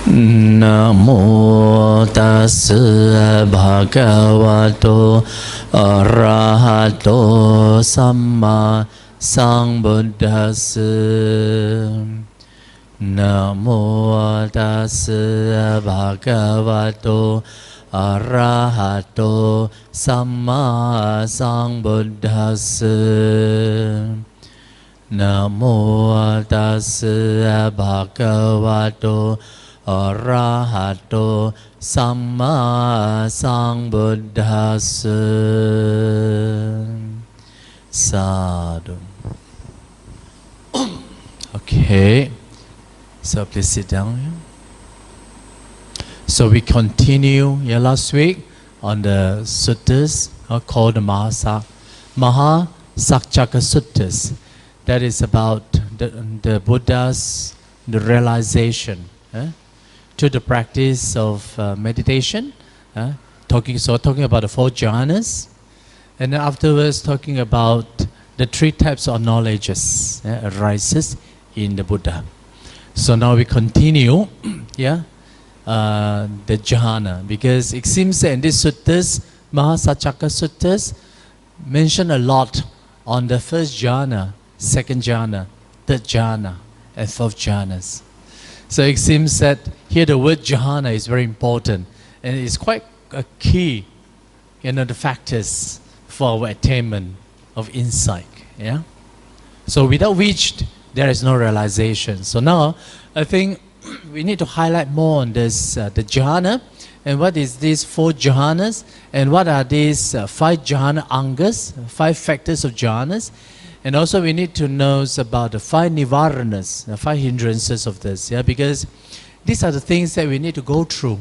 Namo tassa bhagavato arahato samma sambuddhassa. Namo tassa bhagavato arahato samma sambuddhassa. Namo tassa bhagavato arahato samma sambuddhassa. Sadhu. Okay, so please sit down here. So we continue last week on the suttas called the Mahasakchaka Suttas. That is about the Buddha's realization to the practice of meditation, talking about the 4 jhanas, and then afterwards talking about the 3 types of knowledges arises in the Buddha. So now we continue, the jhana, because it seems that in these suttas, Mahasakchaka Suttas, mention a lot on the 1st jhana, 2nd jhana, 3rd jhana, and 4th jhanas. So it seems that here the word jhana is very important, and it's quite a key, the factors for our attainment of insight. So without which there is no realization. So now I think we need to highlight more on this the jhana, and what is these 4 jhanas, and what are these 5 jhana angas, 5 factors of jhanas. And also we need to know about the 5 nivaranas, the 5 hindrances of this, because these are the things that we need to go through.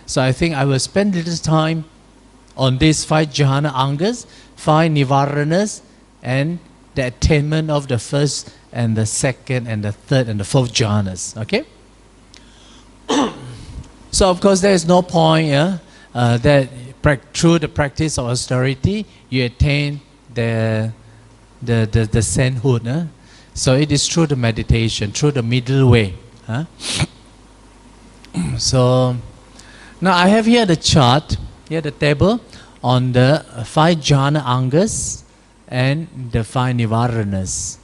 So I think I will spend a little time on these 5 jhana angas, 5 nivaranas, and the attainment of the 1st and the 2nd and the 3rd and the 4th jhanas. Okay? So of course there is no point that through the practice of austerity you attain the sainthood. So it is through the meditation, through the middle way. So now I have here the chart, here the table on the 5 jhana angas and the 5 nivaranas.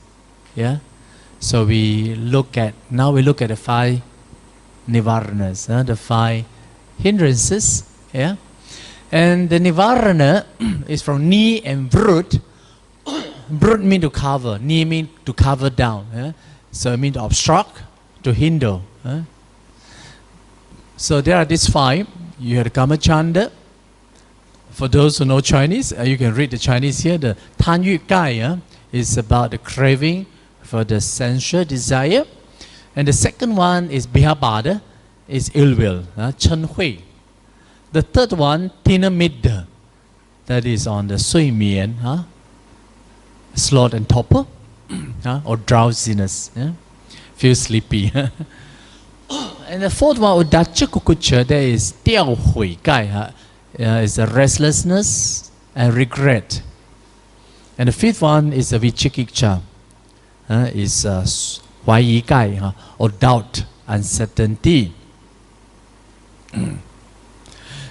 So we look at the 5 nivaranas, the 5 hindrances. And the nivarana is from ni and vrut. Brut means to cover, ni means to cover down. So it means to obstruct, to hinder. So there are these 5. You have the Kamachanda. For those who know Chinese, you can read the Chinese here. The Tan Yu Gai is about the craving for the sensual desire. And the second one is Bihabada, is ill will, Chen Hui. The third one, Tina Midda, that is on the Sui Mian, sloth and torpor, or drowsiness, feel sleepy. And the fourth one, Udacha Kukucha, there is Tiao Hui Gai, is a restlessness and regret. And the fifth one is a Vichikikcha, is Huai Gai, or doubt, uncertainty.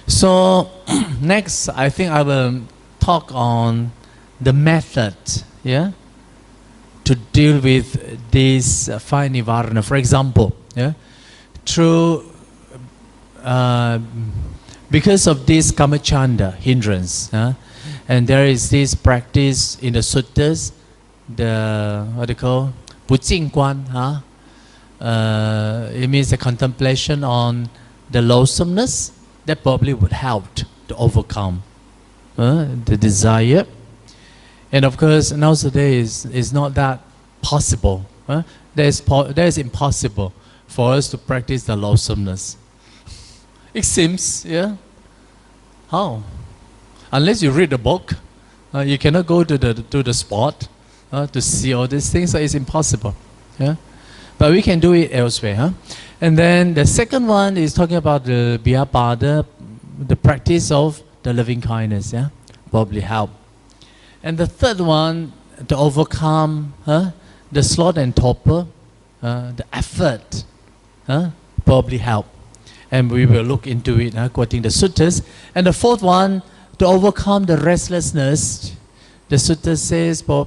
So next, I think I will talk on the method, to deal with these 5 nivarana. For example, through because of this kamachanda hindrance, and there is this practice in the suttas, the what they call Pujingguan, it means the contemplation on the loathsomeness that probably would help to overcome the desire. And of course, nowadays it's not that possible. That is impossible for us to practice the loathsomeness. It seems, how? Unless you read the book, you cannot go to the spot to see all these things. So it's impossible. But we can do it elsewhere. And then the second one is talking about the Bihapada, the practice of the loving kindness. Probably help. And the third one, to overcome the sloth and torpor, the effort, probably help. And we will look into it, quoting the suttas. And the fourth one, to overcome the restlessness, the sutta says, the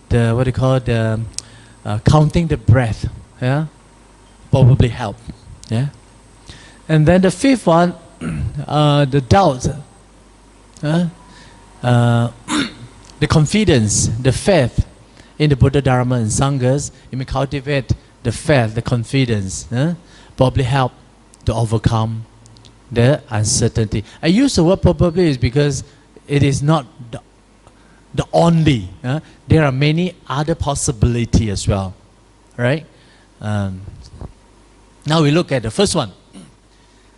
what do you call it, the counting the breath, probably help. And then the fifth one, the doubt, the confidence, the faith in the Buddha, Dharma, and Sanghas. You may cultivate the faith, the confidence, probably help to overcome the uncertainty. I use the word probably is because it is not the only. There are many other possibilities as well, right? Now we look at the first one.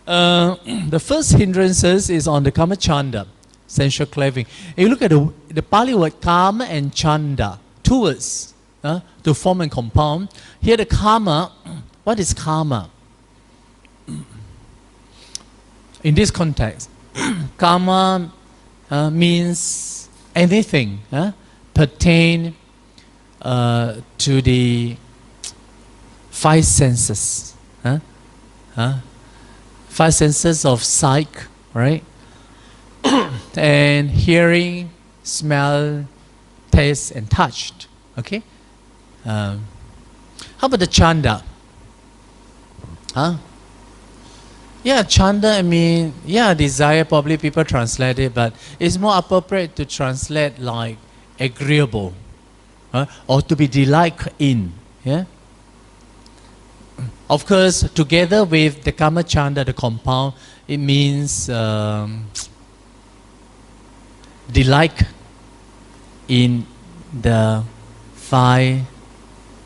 The first hindrances is on the kama chanda, sensual craving. If you look at the Pali word kama and chanda, two words to form and compound. Here the kama, what is kama? In this context, kama means anything pertain to the five senses. Five senses of sight, right? And hearing, smell, taste, and touch. Okay? How about the chanda? Yeah, chanda, I mean, desire, probably people translate it, but it's more appropriate to translate like agreeable, or to be delight in. Of course, together with the kama chanda, the compound, it means delight in the five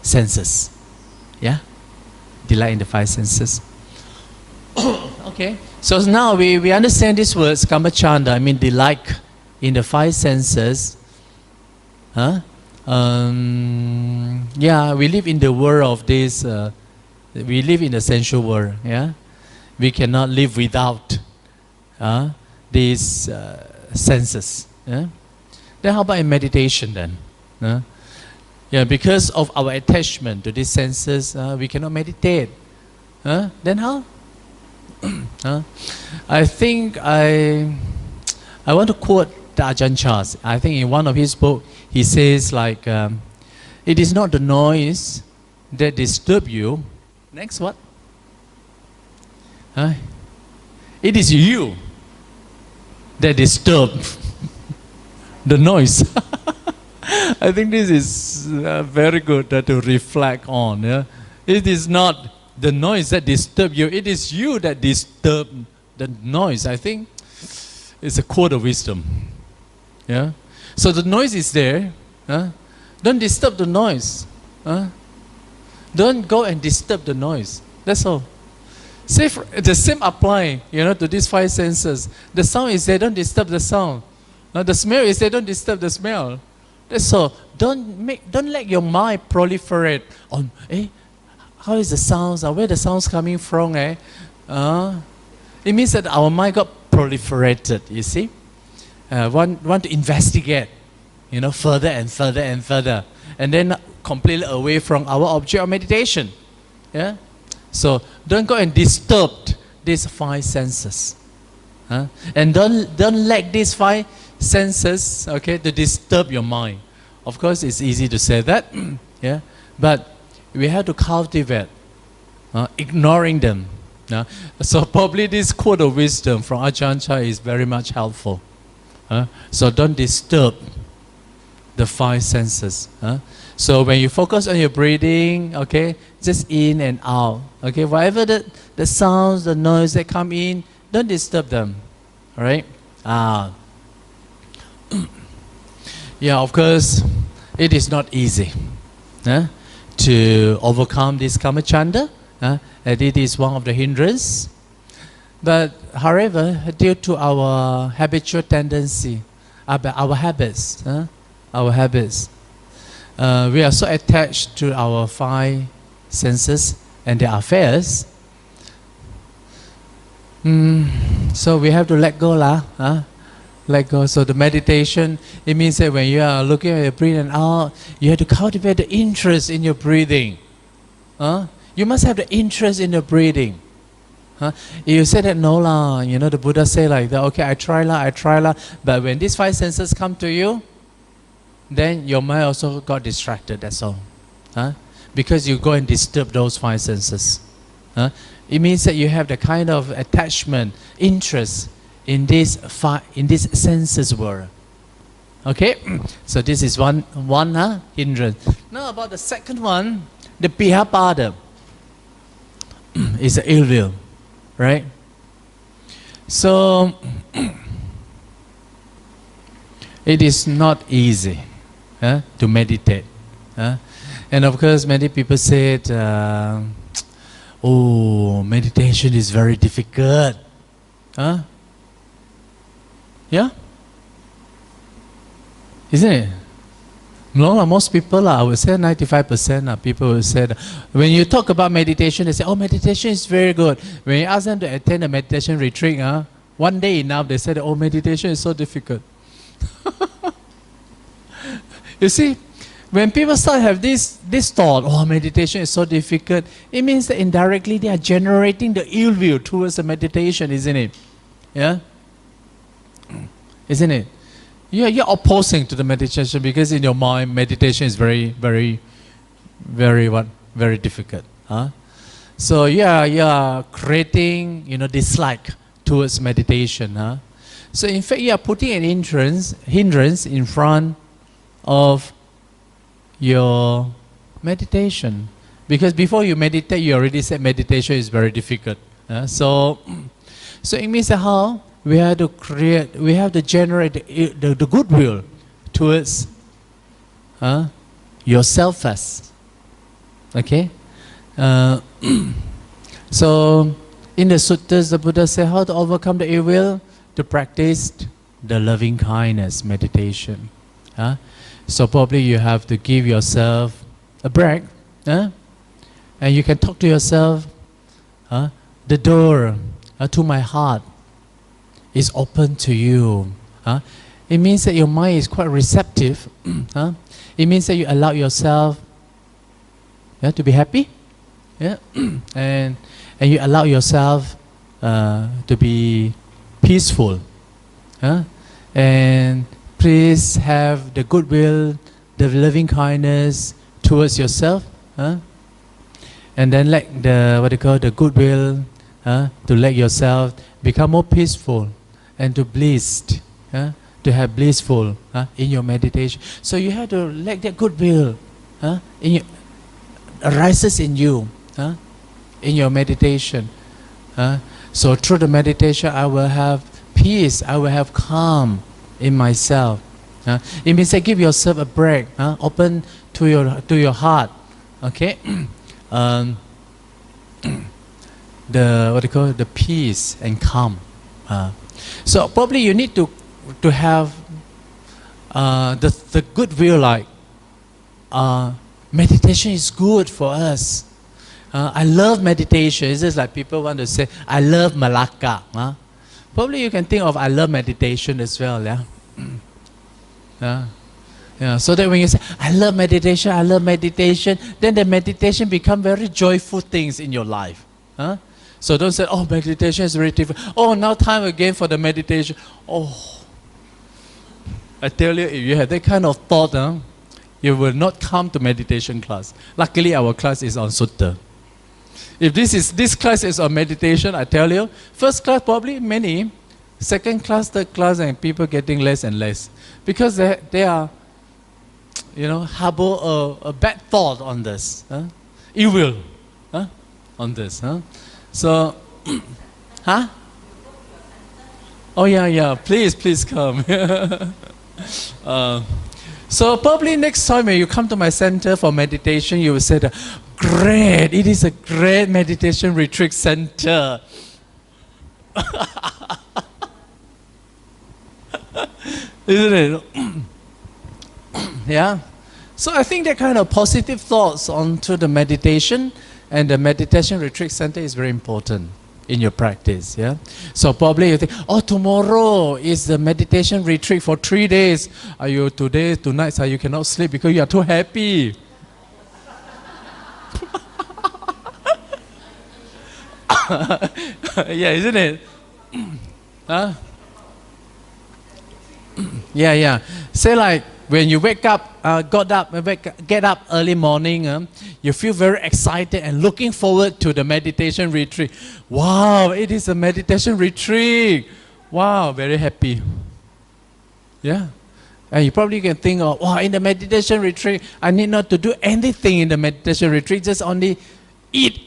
senses. Delight in the five senses. Okay, so now we understand these words, kama chanda, I mean delight in the five senses. We live in the world of this, we live in the sensual world. We cannot live without these senses. Then how about in meditation then? Because of our attachment to these senses, we cannot meditate. Then how? I think I want to quote the Ajahn Chah. I think in one of his books, he says like, it is not the noise that disturb you. Next what? It is you that disturb the noise. I think this is very good to reflect on. It is not the noise that disturb you, it is you that disturb the noise. I think it's a quote of wisdom. So the noise is there. Don't disturb the noise. Don't go and disturb the noise. That's all. The same apply, to these five senses. The sound is there, don't disturb the sound. The smell is there, don't disturb the smell. That's all. Don't let your mind proliferate on, how is the sounds? Where the sounds coming from? It means that our mind got proliferated. You see, want to investigate, further and further and further, and then completely away from our object of meditation. So don't go and disturb these five senses, and don't let these five senses, to disturb your mind. Of course, it's easy to say that, but we have to cultivate ignoring them. So probably this quote of wisdom from Ajahn Chah is very much helpful. So don't disturb the five senses. So when you focus on your breathing, just in and out. Whatever the sounds, the noise that come in, don't disturb them. All right? Of course, it is not easy to overcome this kama chanda, and it is one of the hindrances. But however, due to our habitual tendency, our habits, we are so attached to our five senses and their affairs. So we have to let go let go. So the meditation, it means that when you are looking at your breathing out, you have to cultivate the interest in your breathing. You You must have the interest in the breathing. Huh? If you say that, no lah, you know, the Buddha say like that, okay, I try lah, but when these five senses come to you, then your mind also got distracted, that's all. Huh? Because you go and disturb those five senses. Huh? It means that you have the kind of attachment, interest in this senses world. Okay? So this is one hindrance. Now about the second one, the pihapada is the ill will. Right? So, it is not easy to meditate. And of course, many people said, oh, meditation is very difficult. Yeah? Isn't it? No, most people, I would say 95% people will say that. When you talk about meditation, they say, oh, meditation is very good. When you ask them to attend a meditation retreat, one day enough, they say, oh, meditation is so difficult. You see, when people start to have this thought, oh, meditation is so difficult, it means that indirectly they are generating the ill will towards the meditation, isn't it? Yeah? Isn't it? You're opposing to the meditation because in your mind, meditation is very, very, very difficult. So you're creating, dislike towards meditation. So in fact, you are putting an hindrance in front of your meditation. Because before you meditate, you already said meditation is very difficult. So it means that how? We have to generate the goodwill towards yourself first. Okay? So, in the suttas, the Buddha said how to overcome the ill will? To practice the loving kindness meditation. So, probably you have to give yourself a break. And you can talk to yourself, the door to my heart is open to you. It means that your mind is quite receptive. It means that you allow yourself to be happy. And you allow yourself to be peaceful. And please have the goodwill, the loving kindness towards yourself. And then let the goodwill to let yourself become more peaceful and to blissed, to have blissful in your meditation. So you have to let that goodwill arises in you in your meditation. So through the meditation, I will have peace, I will have calm in myself. It means that give yourself a break, open to your heart. Okay, the peace and calm. So probably you need to have the goodwill, like meditation is good for us. I love meditation. It's just like people want to say, I love Melaka. Probably you can think of I love meditation as well. Yeah. So that when you say, I love meditation, then the meditation become very joyful things in your life. So don't say, oh, meditation is very difficult. Oh, now time again for the meditation. Oh, I tell you, if you have that kind of thought, you will not come to meditation class. Luckily, our class is on Sutta. If this class is on meditation, I tell you, first class probably many, second class, third class, and people getting less and less. Because they are, harbor a bad thought on this. Ill will on this. So, Oh yeah, please come. So probably next time when you come to my center for meditation, you will say, great, it is a great meditation retreat center. Isn't it? Yeah. So I think that kind of positive thoughts onto the meditation and the meditation retreat center is very important in your practice. Yeah. So probably you think, oh, tomorrow is the meditation retreat for 3 days. Are you tonight? So you cannot sleep because you are too happy. Yeah, isn't it? Huh? Yeah. Say like when you wake up, get up early morning, you feel very excited and looking forward to the meditation retreat. Wow, it is a meditation retreat. Wow, very happy. Yeah. And you probably can think of, wow, in the meditation retreat, I need not to do anything in the meditation retreat, just only eat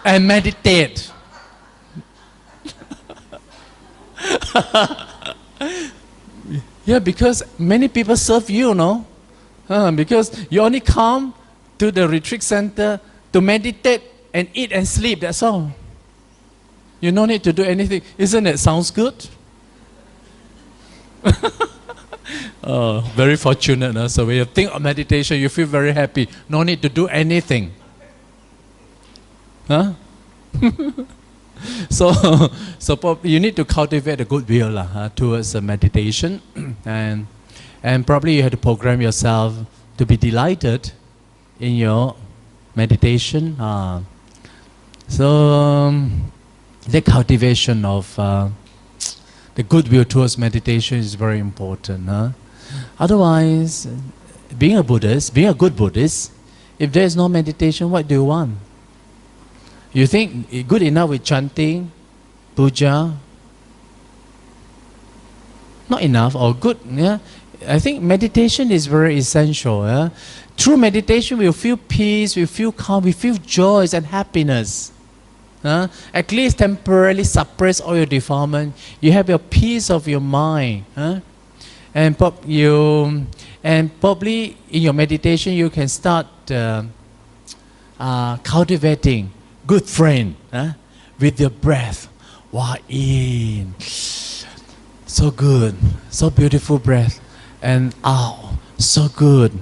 and meditate. Yeah, because many people serve you, no? Because you only come to the retreat center to meditate and eat and sleep, that's all. You don't need to do anything. Isn't it? Sounds good? Very fortunate. Huh? So when you think of meditation, you feel very happy. No need to do anything. Huh? So you need to cultivate a good will towards meditation, and probably you have to program yourself to be delighted in your meditation. The cultivation of the good will towards meditation is very important. Otherwise, being a Buddhist, being a good Buddhist, if there is no meditation, what do you want? You think good enough with chanting, puja? Not enough or good? Yeah, I think meditation is very essential. Yeah? Through meditation, we feel peace, we feel calm, we feel joy and happiness. At least temporarily suppress all your defilement. You have your peace of your mind, and probably in your meditation you can start cultivating good friend with your breath. Wow, in, so good, so beautiful breath, and out, so good.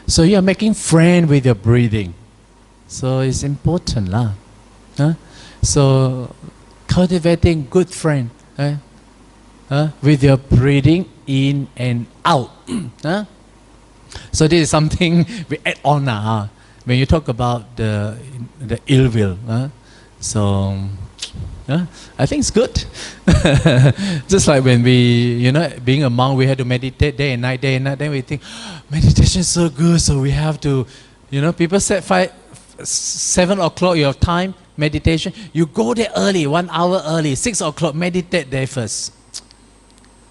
So you are making friend with your breathing. So it's important, lah. So cultivating good friend with your breathing in and out. So this is something we add on now. When you talk about the ill will, so I think it's good. Just like when we, being a monk, we had to meditate day and night. Then we think, meditation is so good, so we have to, people said 7 o'clock your time, meditation. You go there early, 1 hour early, 6 o'clock, meditate there first.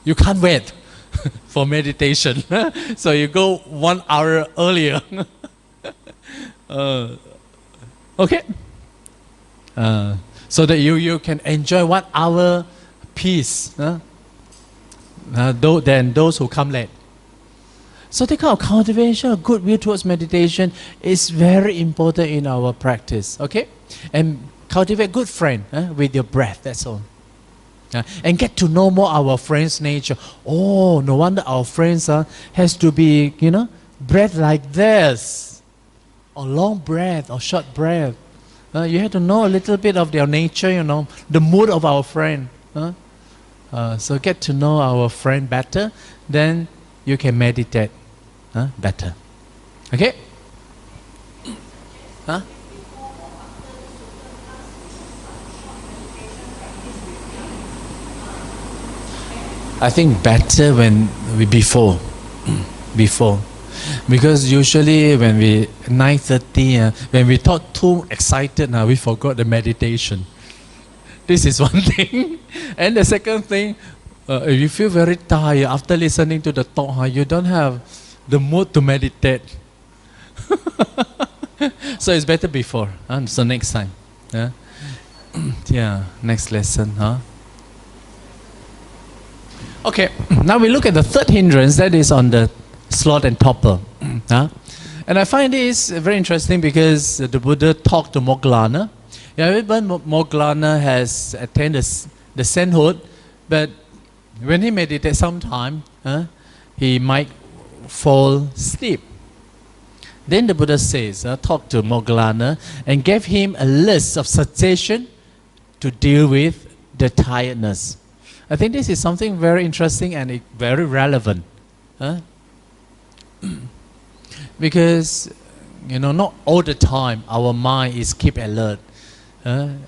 You can't wait for meditation. So you go 1 hour earlier. Okay? So that you can enjoy 1 hour peace. Then those who come late. So the kind of cultivation of goodwill towards meditation is very important in our practice. Okay? And cultivate good friend with your breath, that's all. And get to know more our friend's nature. Oh, no wonder our friends has to be, breath like this. Or long breath or short breath. You have to know a little bit of their nature, the mood of our friend. So get to know our friend better, then you can meditate better. Okay? I think better when before. Because usually when we 9:30, when we talk too excited, we forgot the meditation. This is one thing. And the second thing, if you feel very tired after listening to the talk, you don't have the mood to meditate. So it's better before. So next time. Yeah, next lesson. Okay, now we look at the third hindrance, that is on the sloth and topple. And I find this very interesting because the Buddha talked to Moggallana. Even Moggallana has attained the sainthood, but when he meditates sometime, he might fall asleep. Then the Buddha says, talk to Moggallana and gave him a list of suggestions to deal with the tiredness. I think this is something very interesting and very relevant. Because, not all the time our mind is keep alert.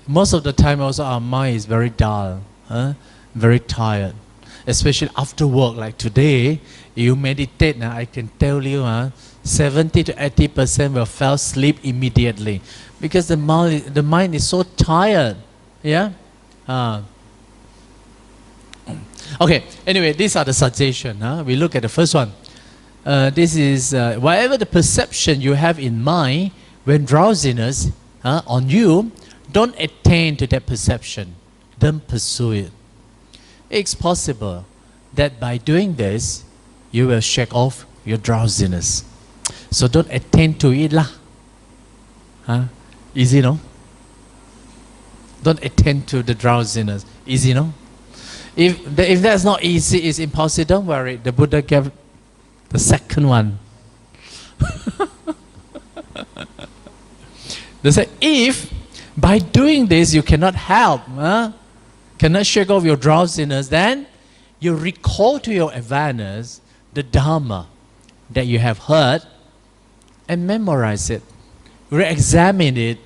Most of the time also our mind is very dull, very tired. Especially after work, like today, you meditate, now I can tell you 70 to 80% will fall asleep immediately because the mind is so tired. Yeah? Okay, anyway, these are the suggestions. We look at the first one. This is whatever the perception you have in mind when drowsiness on you, don't attain to that perception. Don't pursue it. It's possible that by doing this, you will shake off your drowsiness. So don't attain to it lah. Easy, no? Don't attend to the drowsiness. Easy, no? If that's not easy, it's impossible, don't worry. The Buddha gave the second one. They say, if by doing this you cannot help, cannot shake off your drowsiness, then you recall to your awareness the Dhamma that you have heard and memorize it, re-examine it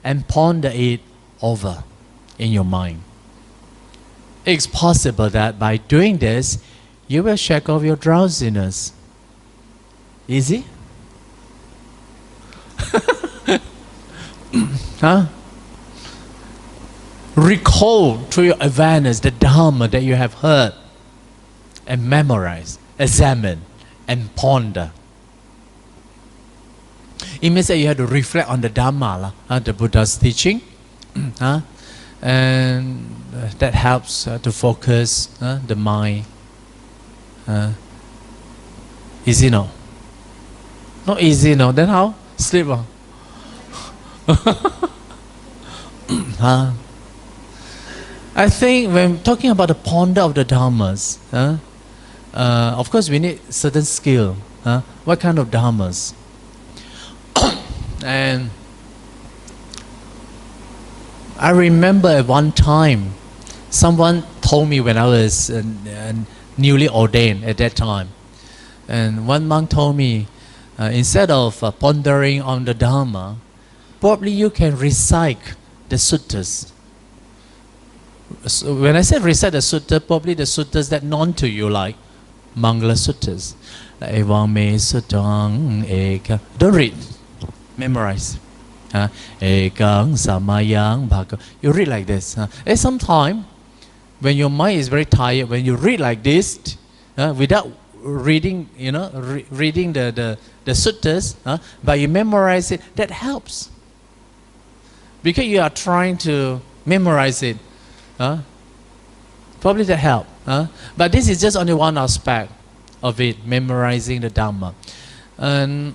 and ponder it over in your mind. It's possible that by doing this, you will shake off your drowsiness. Easy? Recall to your awareness the Dhamma that you have heard and memorize, examine and ponder. It means that you have to reflect on the Dhamma, the Buddha's teaching, and that helps to focus the mind. Easy no? Not easy no, then how? Sleep I think when talking about the ponder of the Dhammas, of course we need certain skill. What kind of Dhammas? And I remember at one time, someone told me when I was newly ordained at that time, and one monk told me, instead of pondering on the Dhamma, probably you can recite the suttas. So when I say recite the sutta, probably the suttas that known to you, like Mangala suttas, like Evang Me Suttang Eka. Don't read, memorize. Ekang Samayang Bhaka. You read like this. And sometimes when your mind is very tired, when you read like this, without reading, reading the suttas, but you memorize it, that helps. Because you are trying to memorize it. Probably that help. But this is just only one aspect of it, memorizing the Dhamma. And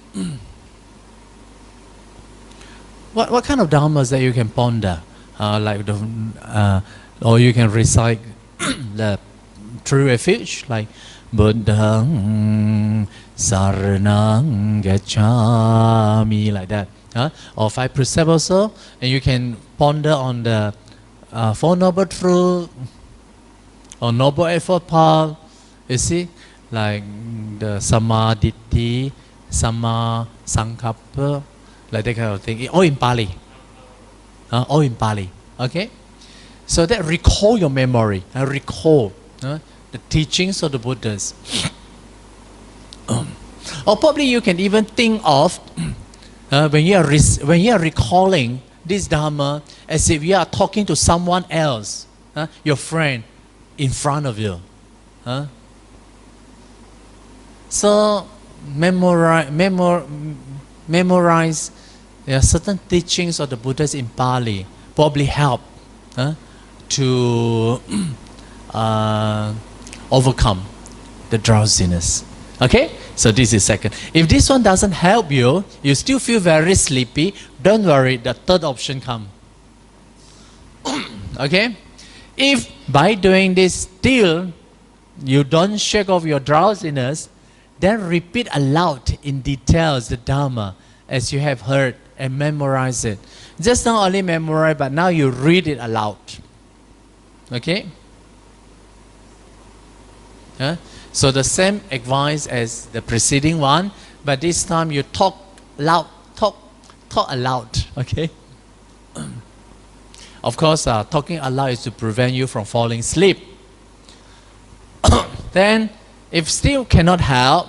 what kind of Dhammas that you can ponder? Like or you can recite the true refuge, like Buddhang Saranang Gacchami, like that. Or 5 precepts also, and you can ponder on the Four Noble Truths or Noble Effort Path. You see, like the Samadhi, Sama Sankappa, like that kind of thing. All in Pali. All in Pali. Okay? So that recall your memory. Recall the teachings of the Buddhas. Or probably you can even think of when you are recalling this Dhamma as if you are talking to someone else, your friend, in front of you. So memorize certain teachings of the Buddhas in Pali. Probably help to overcome the drowsiness. Okay? So this is second. If this one doesn't help you, you still feel very sleepy, don't worry, the third option comes. Okay? If by doing this still you don't shake off your drowsiness, then repeat aloud in details the Dhamma as you have heard and memorize it. Just not only memorize, but now you read it aloud. Okay? So the same advice as the preceding one, but this time you talk loud, talk aloud. Okay? Of course, talking aloud is to prevent you from falling asleep. Then, if still cannot help,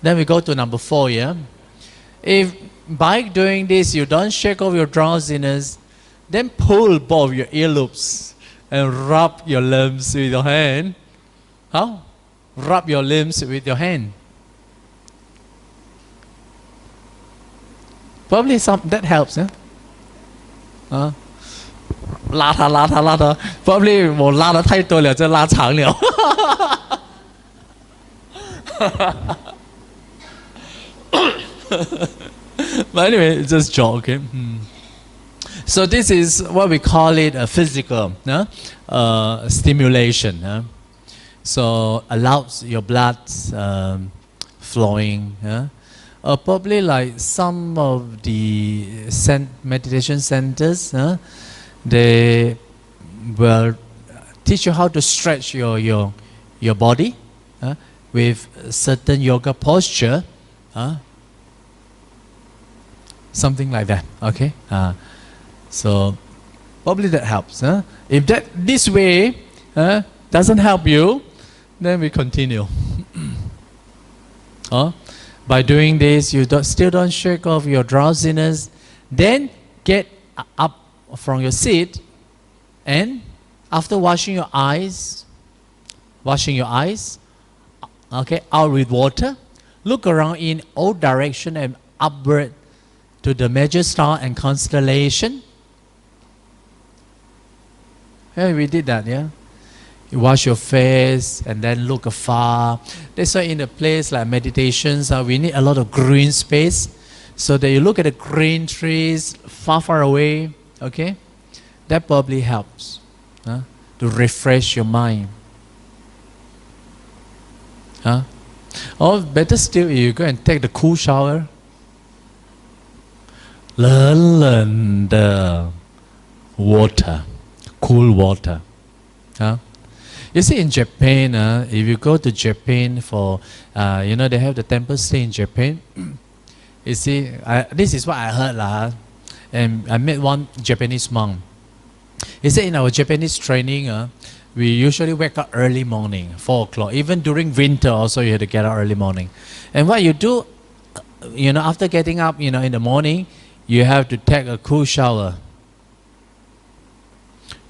then we go to number 4, yeah? If by doing this you don't shake off your drowsiness, then pull both your earlobes and rub your limbs with your hand. How? Rub your limbs with your hand. Probably that helps, yeah?拉它 Probably 我拉得太多了，就拉长了。But anyway, just joke, okay? So this is what we call it a physical stimulation. So allows your blood flowing. Probably like some of the meditation centers, they will teach you how to stretch your body with certain yoga posture, something like that. Okay, so probably that helps. If this way doesn't help you, then we continue. By doing this, you still don't shake off your drowsiness. Then get up from your seat, and after washing your eyes, okay, out with water, look around in all direction and upward to the major star and constellation. Yeah, we did that, yeah. You wash your face and then look afar. That's why in a place like meditations, we need a lot of green space, so that you look at the green trees far away. Okay, that probably helps to refresh your mind. Or better still, you go and take the cool shower. 冷的 water, cool water. You see, in Japan, if you go to Japan for, they have the temple stay in Japan. You see, this is what I heard, and I met one Japanese monk. He said in our Japanese training, we usually wake up early morning, 4 o'clock. Even during winter also you have to get up early morning. And what you do, after getting up, in the morning, you have to take a cool shower.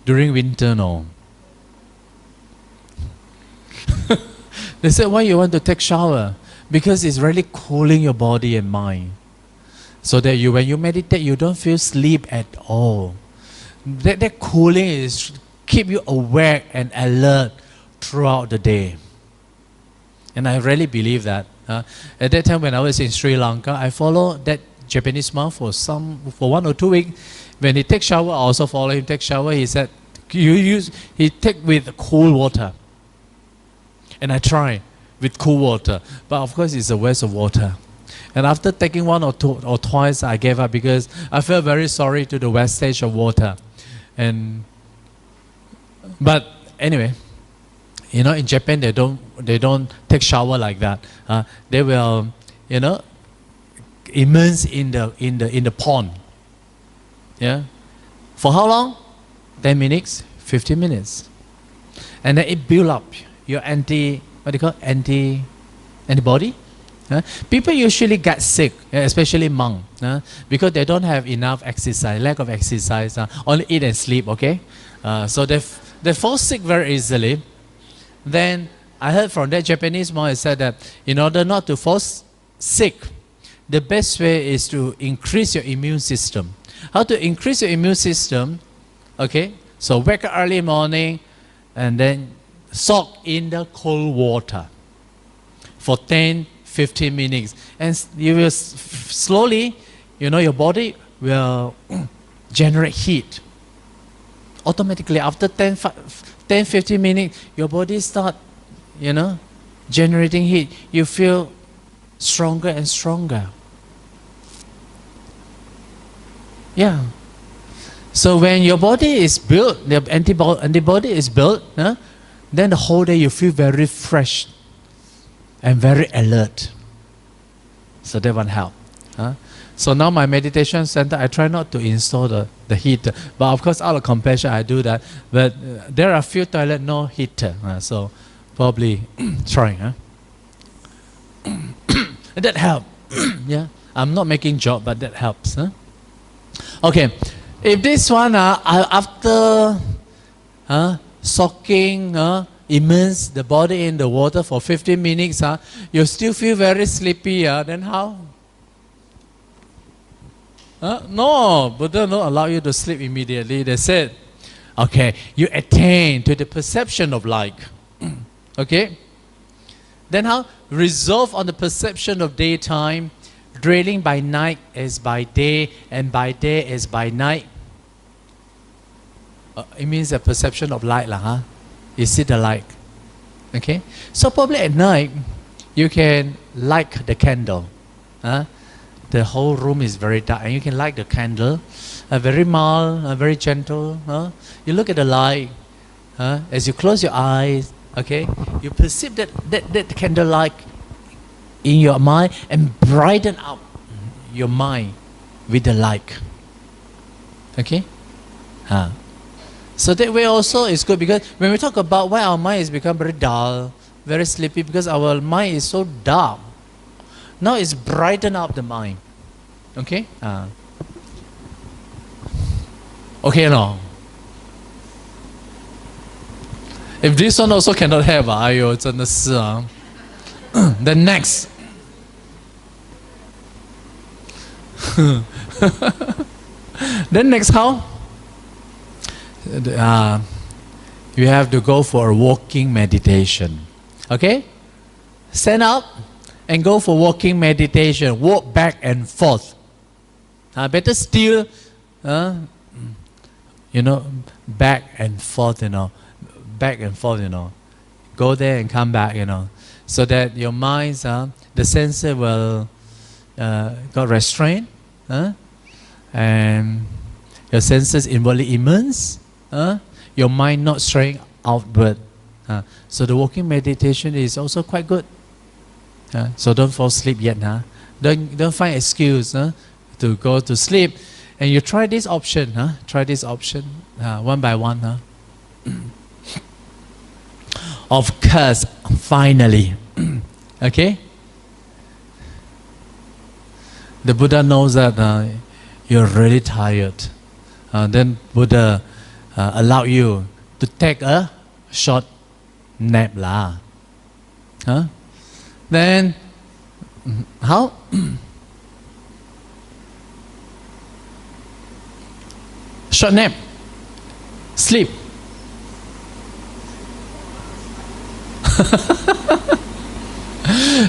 During winter, no. They said, why you want to take shower? Because it's really cooling your body and mind. So that when you meditate, you don't feel sleep at all. That cooling is keep you awake and alert throughout the day. And I really believe that. At that time when I was in Sri Lanka, I followed that Japanese monk for 1 or 2 weeks. When he takes shower, I also follow him take shower. He said, he take with cool water. And I try with cool water, but of course it's a waste of water. And after taking 1 or 2 or twice, I gave up because I felt very sorry to the wastage of water. But anyway, in Japan they don't take shower like that. They will, immerse in the pond. Yeah, for how long? 10 minutes, 15 minutes, and then it build up your antibody. People usually get sick, especially monks, because they don't have enough exercise, lack of exercise, only eat and sleep, okay? So they fall sick very easily. Then I heard from that Japanese monk, he said that in order not to fall sick, the best way is to increase your immune system. How to increase your immune system? Okay, so wake up early morning and then soak in the cold water for 10-15 minutes, and you will slowly, your body will generate heat. Automatically, after 10-15 minutes, your body start, generating heat. You feel stronger and stronger. Yeah. So when your body is built, the antibody is built, then the whole day you feel very fresh and very alert. So that one help. So now my meditation center, I try not to install the heater. But of course, out of compassion, I do that. But there are few toilets, no heater. So probably trying. That helps. Yeah, I'm not making joke, but that helps. Okay, if this one, after soaking, immerse the body in the water for 15 minutes, you still feel very sleepy, then how? No, Buddha don't allow you to sleep immediately. They said, okay, you attain to the perception of like. Okay? Then how? Resolve on the perception of daytime, dwelling by night as by day, and by day as by night. It means the perception of light, You see the light. Okay? So probably at night, you can light the candle. The whole room is very dark, and you can light the candle, very mild, very gentle. You look at the light. As you close your eyes, okay, you perceive that candle light in your mind and brighten up your mind with the light. Okay? So that way also is good, because when we talk about why our mind has become very dull, very sleepy, because our mind is so dark. Now it's brighten up the mind. Okay? Okay, no. If this one also cannot have, 哎呦，真的是啊。Then next. Then next how? You have to go for a walking meditation. Okay? Stand up and go for walking meditation. Walk back and forth. Better still, back and forth, back and forth, Go there and come back, so that your minds, the sensor will got restrained, and your senses inwardly immerse, your mind not straying outward. So the walking meditation is also quite good. So don't fall asleep yet. Don't find excuse to go to sleep. And you try this option. Try this option one by one. Of course, finally. Okay? The Buddha knows that you're really tired. Then Buddha allow you to take a short nap. Then, how? Short nap. Sleep.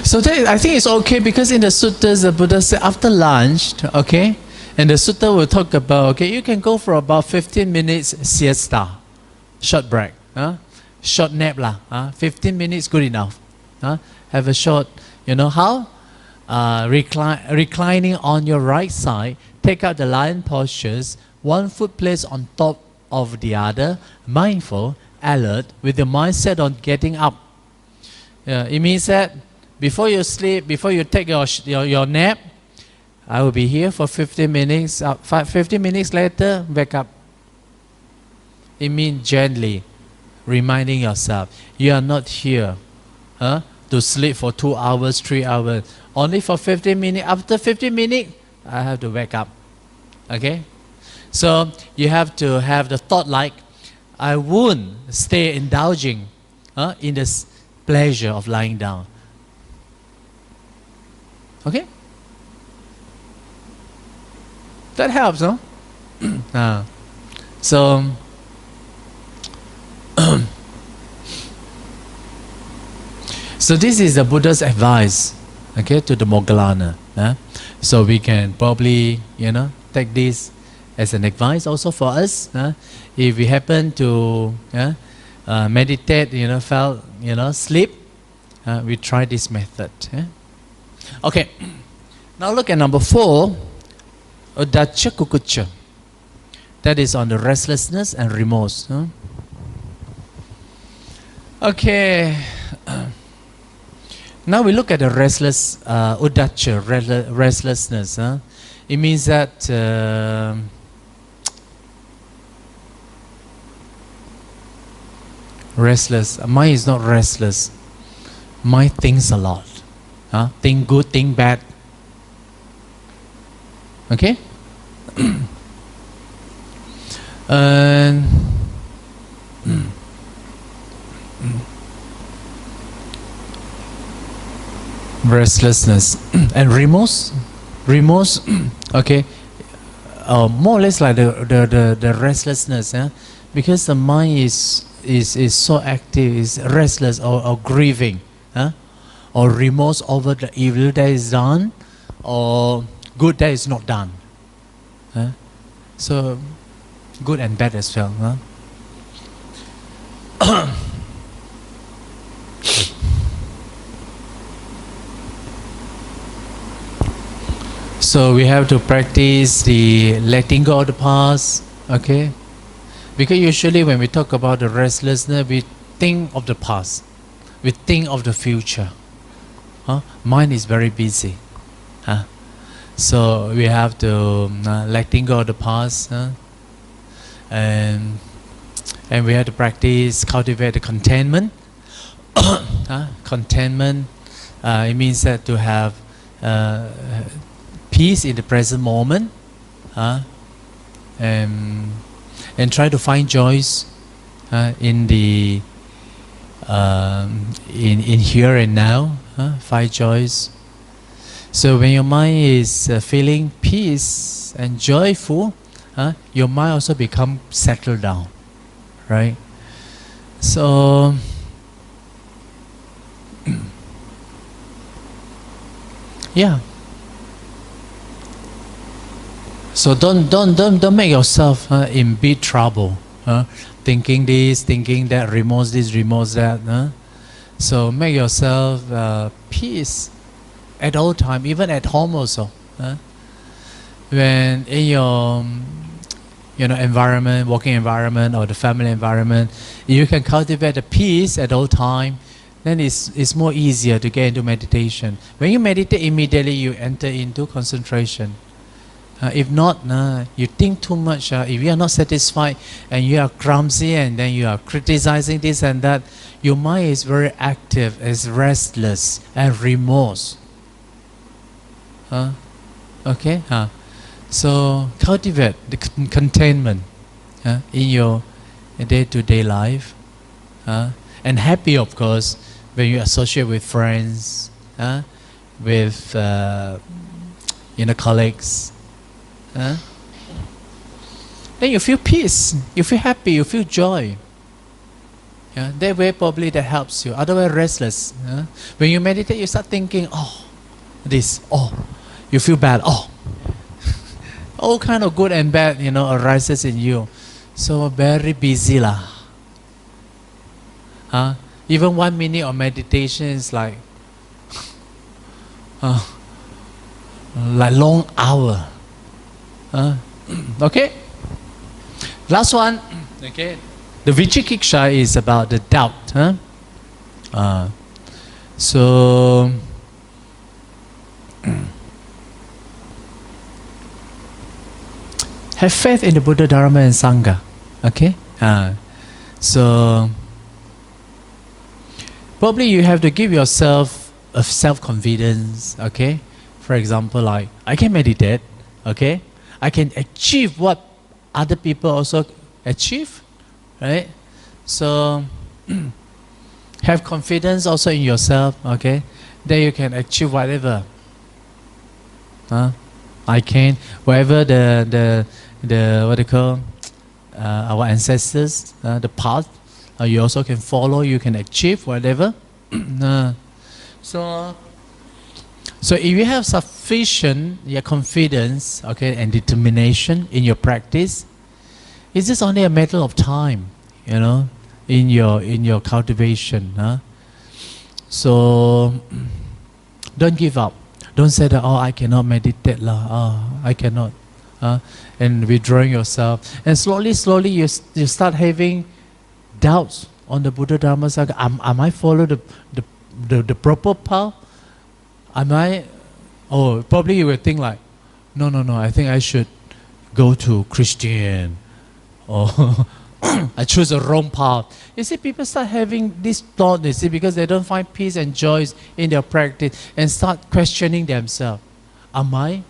So that, I think it's okay, because in the suttas the Buddha said after lunch, okay, and the sutta will talk about, okay, you can go for about 15 minutes siesta, short break, short nap 15 minutes good enough. Have a short, how? Reclining on your right side, take out the lion postures, one foot placed on top of the other, mindful, alert, with the mindset on getting up. It means that before you sleep, before you take your nap, I will be here for 15 minutes. 15 minutes later, wake up. It means gently reminding yourself, you are not here to sleep for 2 hours, 3 hours. Only for 15 minutes. After 15 minutes, I have to wake up. Okay? So you have to have the thought like, I won't stay indulging in this pleasure of lying down. Okay? That helps, no? So so this is the Buddha's advice, okay, to the Moggallana. So we can probably, take this as an advice also for us. If we happen to meditate, felt, sleep, we try this method. Okay, now look at number 4, Uddhacca Kukucca. That is on the restlessness and remorse. Okay, now we look at the restlessness. It means that restless. Mind is not restless. Mind thinks a lot. Think good, think bad. Okay? And restlessness and remorse. Okay, more or less like the restlessness, because the mind is so active, is restless or grieving, or remorse over the evil that is done or good that is not done. So good and bad as well. So we have to practice the letting go of the past, okay? Because usually when we talk about the restlessness, we think of the past, we think of the future. Mind is very busy. So we have to letting go of the past, and we have to practice, cultivate the contentment. Contentment, it means that to have peace in the present moment, and try to find joys in the in here and now. Find joys. So when your mind is feeling peace and joyful, your mind also become settled down, right? So yeah. So don't make yourself in big trouble, thinking this, thinking that, remorse this, remorse that. So make yourself peace at all time, even at home also. When in your environment, working environment or the family environment, you can cultivate the peace at all time, then it's more easier to get into meditation. When you meditate, immediately you enter into concentration. If not, you think too much. If you are not satisfied and you are clumsy and then you are criticizing this and that, your mind is very active, is restless and remorse. Okay? So cultivate the containment in your day-to-day life. And happy, of course, when you associate with friends, with colleagues. Then you feel peace, you feel happy, you feel joy. That way probably that helps you. Otherwise restless. When you meditate, you start thinking, you feel bad. All kind of good and bad, arises in you. So very busy lah. Even 1 minute of meditation is like long hour. Okay. Last one. Okay. The Vichikiksha is about the doubt. So have faith in the Buddha, Dharma and Sangha. Okay. So probably you have to give yourself a self-confidence. Okay. For example, like I can meditate. Okay. I can achieve what other people also achieve, right? So have confidence also in yourself, okay? Then you can achieve whatever. I can, whatever the what they call our ancestors, the path, you also can follow. You can achieve whatever. So if you have sufficient confidence, okay, and determination in your practice, it's just only a matter of time, in your cultivation. So don't give up. Don't say that, I cannot meditate lah. I cannot. And withdrawing yourself. And slowly you start having doubts on the Buddha Dharma Sangha. Am I follow the proper path? Am I? Probably you will think like, no, I think I should go to Christian, or I choose the wrong path. You see, people start having this thought, you see, because they don't find peace and joy in their practice, and start questioning themselves. Am I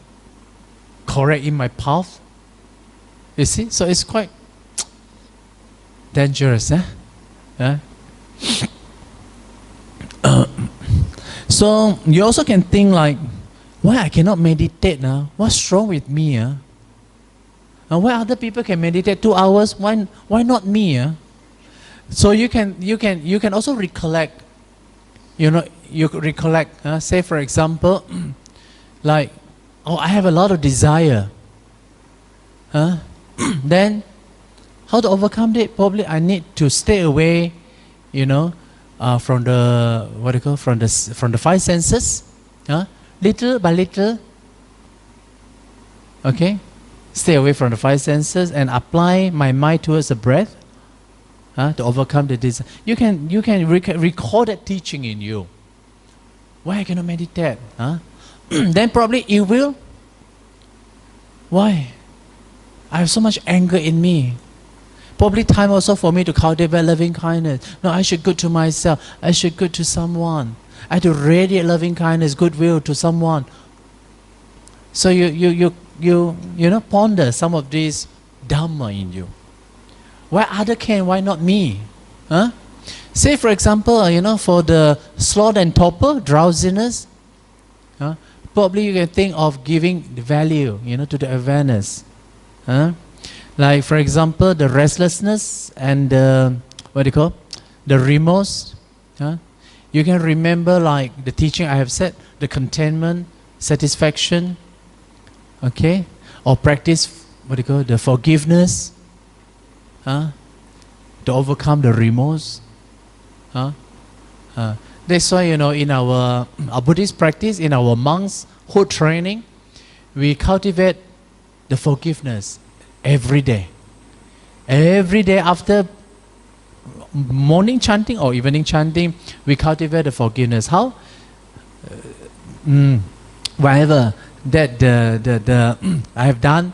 correct in my path? You see, so it's quite dangerous, eh? So you also can think like, why I cannot meditate now? What's wrong with me? And why other people can meditate 2 hours? Why not me? So you can also recollect. You recollect. Say for example, like, oh, I have a lot of desire. Then, how to overcome it? Probably I need to stay away, from the from the five senses, little by little. Okay, stay away from the five senses and apply my mind towards the breath, to overcome the desire. You can recall that teaching in you. Why I cannot meditate? Then probably you will. Why? I have so much anger in me. Probably time also for me to cultivate loving kindness. No, I should good to myself. I should good to someone. I have to radiate loving kindness, goodwill to someone. So you ponder some of these Dhamma in you. Why other can? Why not me? Say for example, for the sloth and torpor, drowsiness. Probably you can think of giving the value, to the awareness. Like for example, the restlessness and the remorse. You can remember like the teaching I have said, the contentment, satisfaction, okay, or practice the forgiveness, to overcome the remorse. That's why in our Buddhist practice, in our monkshood training, we cultivate the forgiveness every day. Every day after morning chanting or evening chanting, we cultivate the forgiveness. How? Whenever that I have done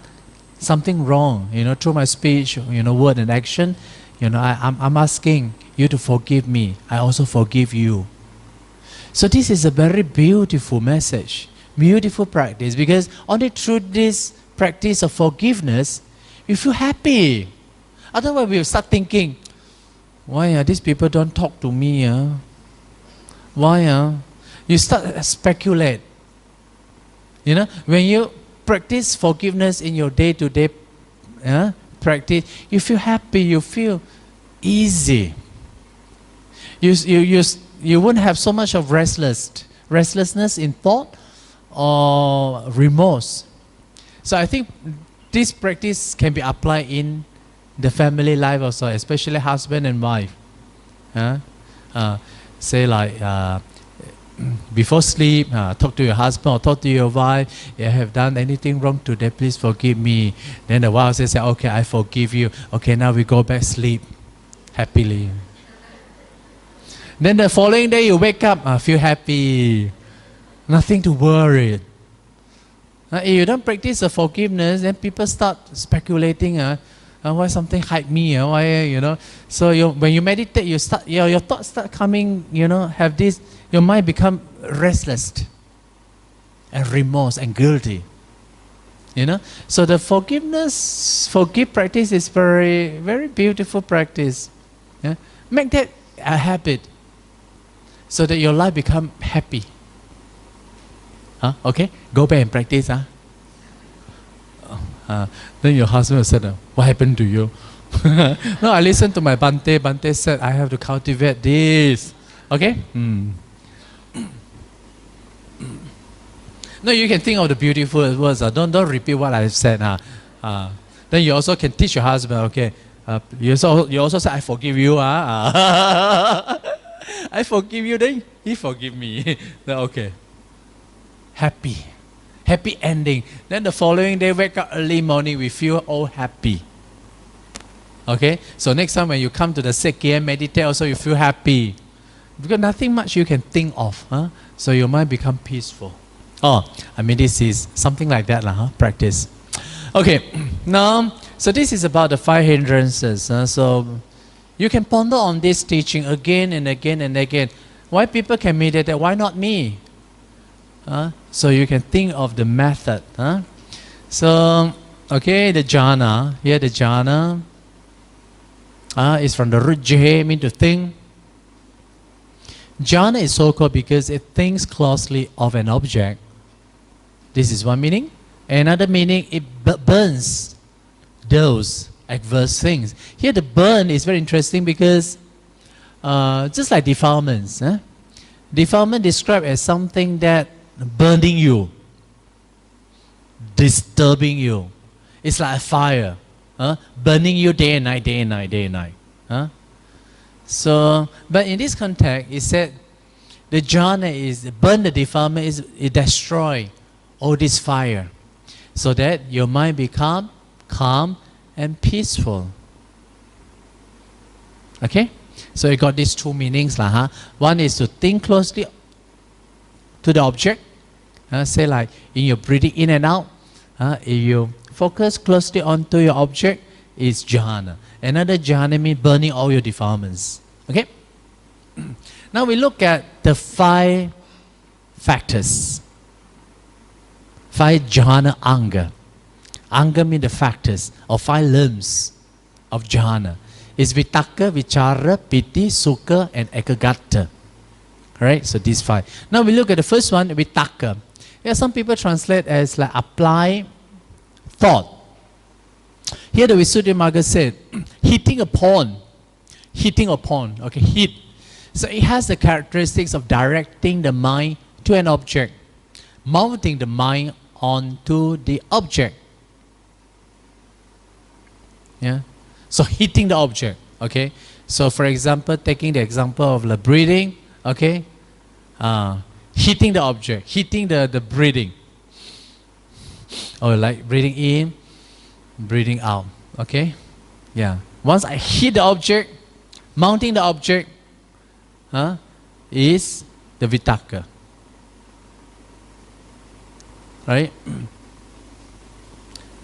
something wrong, through my speech, word and action, I'm asking you to forgive me. I also forgive you. So this is a very beautiful message, beautiful practice, because only through this practice of forgiveness, you feel happy. Otherwise, we'll start thinking, why these people don't talk to me? Why? You start speculate. When you practice forgiveness in your day-to-day practice, you feel happy. You feel easy. You won't have so much of restlessness in thought or remorse. So I think this practice can be applied in the family life also, especially husband and wife. Say like before sleep, talk to your husband or talk to your wife. If I have done anything wrong today, please forgive me. Then the wife says, okay, I forgive you. Okay, now we go back sleep happily. Then the following day you wake up, feel happy, nothing to worry. If you don't practice the forgiveness, then people start speculating. Why something hide me? Why So when you meditate, you start your thoughts start coming. Have this. Your mind become restless, and remorse and guilty. So the forgive practice is very, very beautiful practice. Make that a habit, so that your life become happy. Okay, go back and practice. Then your husband said, what happened to you? No, I listened to my Bhante. Bhante said, I have to cultivate this. Okay? No, you can think of the beautiful words. Don't repeat what I said. Then you also can teach your husband. Okay, you also say, I forgive you. I forgive you. Then he forgive me. Then okay. Happy ending. Then the following day, wake up early morning, we feel all happy. Okay? So next time when you come to the Seck and meditate, also you feel happy. Because nothing much you can think of. So your mind become peaceful. Oh, I mean, this is something like that, practice. Okay, now, so this is about the 5 hindrances. So you can ponder on this teaching again and again and again. Why people can meditate? Why not me? So you can think of the method. So, okay, the jhana. Here the jhana is from the root J, mean to think. Jhana is so called because it thinks closely of an object. This is one meaning. Another meaning, it burns those adverse things. Here the burn is very interesting because just like defilements. Defilement described as something that burning you, disturbing you. It's like a fire, burning you day and night, day and night, day and night. So, but in this context, it said the jhana is burn the defilement, is it destroy all this fire, so that your mind become calm and peaceful. Okay, so you got these two meanings, One is to think closely to the object. Say like in your breathing in and out, if you focus closely onto your object, is jhana. Another jhana means burning all your defilements. Okay. Now we look at the 5 factors. 5 jhana anga. Anga means the factors or 5 limbs of jhana. It's vitaka, vichara, piti, sukha, and ekagata. Right? So these 5. Now we look at the first one, vitaka. Yeah, some people translate as like apply thought. Here the Visuddhimagga said, hitting upon, okay, hit. So it has the characteristics of directing the mind to an object, mounting the mind onto the object. Yeah. So hitting the object, okay. So for example, taking the example of the breathing, okay, hitting the object, hitting the breathing, or like breathing in, breathing out, okay. Yeah. Once I hit the object, mounting the object, is the vitaka, right?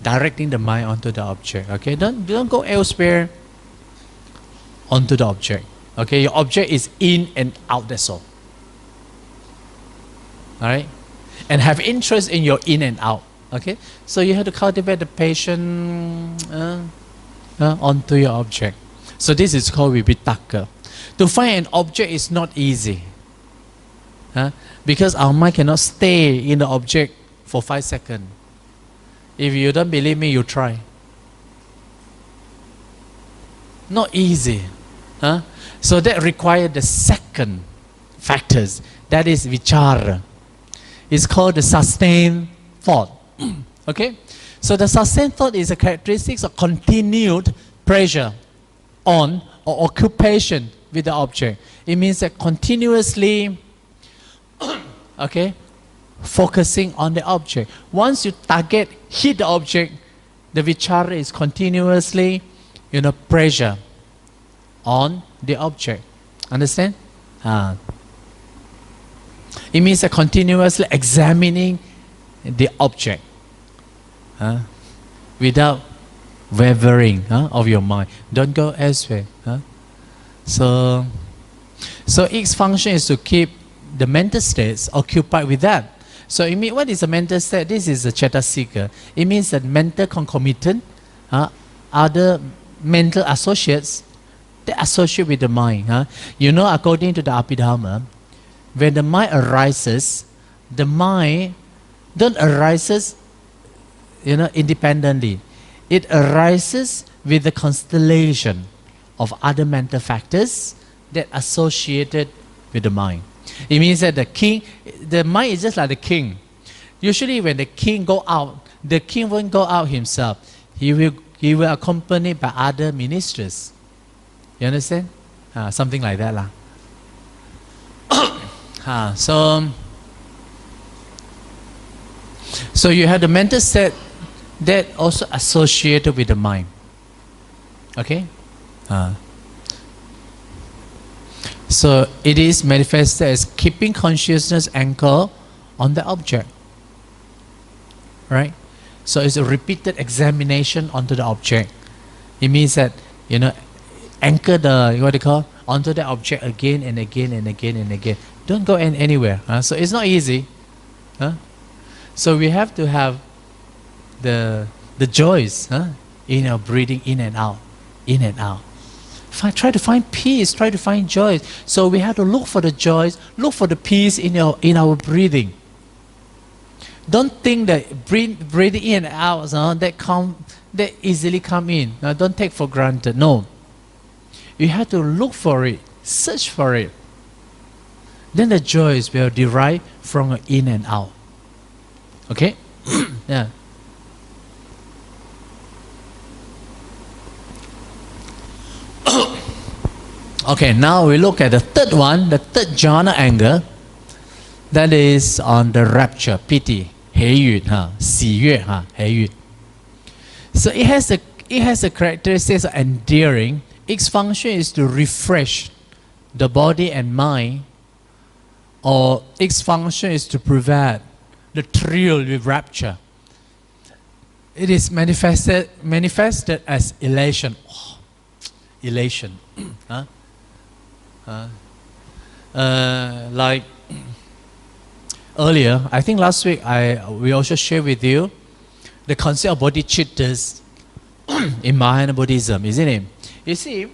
Directing the mind onto the object. Okay, don't go elsewhere. Onto the object. Okay, your object is in and out. That's all. All right, and have interest in your in and out. Okay, so you have to cultivate the patience onto your object. So this is called vitaka. To find an object is not easy, because our mind cannot stay in the object for 5 seconds. If you don't believe me, you try. Not easy. So that requires the second factors. That is vichara. It's called the sustained thought. Okay? So the sustained thought is a characteristic of continued pressure on or occupation with the object. It means that continuously okay, focusing on the object. Once you target, hit the object, the vichara is continuously, pressure on the object. Understand? It means that continuously examining the object without wavering of your mind. Don't go elsewhere. So its function is to keep the mental states occupied with that. So it means, what is a mental state? This is a cetasika. It means that mental concomitant, other mental associates, they associate with the mind. According to the Abhidhamma, when the mind arises, the mind don't arises, independently. It arises with the constellation of other mental factors that associated with the mind. It means that the mind is just like the king. Usually when the king go out, the king won't go out himself. He will accompanied by other ministers. You understand? Something like that. So you have the mental state that also associated with the mind. Okay? So it is manifested as keeping consciousness anchored on the object. right? So it's a repeated examination onto the object. It means that, anchor the, what do you call, onto the object again and again and again and again. Don't go anywhere. So it's not easy. So we have to have the joys in our breathing in and out, in and out. Try to find peace, try to find joy. So we have to look for the joys, look for the peace in our breathing. Don't think that breathing in and out that easily come in. Now, don't take for granted. No. You have to look for it, search for it. Then the joys will derive from in and out. Okay? Yeah. Okay, now we look at the third one, the third jhana angle. That is on the rapture, piti, 喜悦, 喜悦, 喜悦. So it has the characteristics of endearing. Its function is to refresh the body and mind, or its function is to provide the thrill with rapture. It is manifested as elation. Oh, elation. Like earlier, I think last week we also shared with you the concept of bodhicittas in Mahayana Buddhism, isn't it? You see,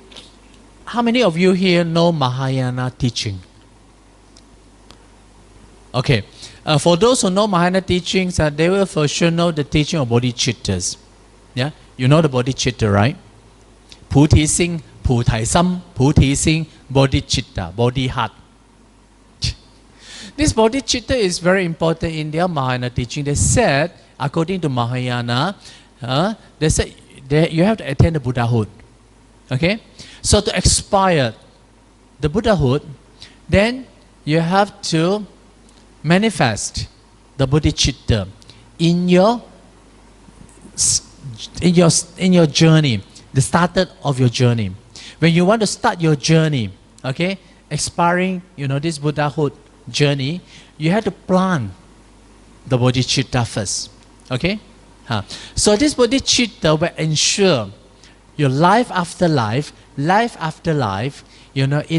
how many of you here know Mahayana teaching? Okay, for those who know Mahayana teachings, they will for sure know the teaching of bodhicittas. Yeah, you know the bodhicitta, right? Puti Sing, Putai Sam, Puti Sing, bodhicitta, bodhi heart. This bodhicitta is very important in their Mahayana teaching. They said, according to Mahayana, they said that you have to attain the Buddhahood. Okay? So to aspire the Buddhahood, then you have to manifest the bodhicitta in your journey, the started of your journey. When you want to start your journey, okay, aspiring, this Buddhahood journey, you have to plant the bodhicitta first. Okay? So this bodhicitta will ensure your life after life, in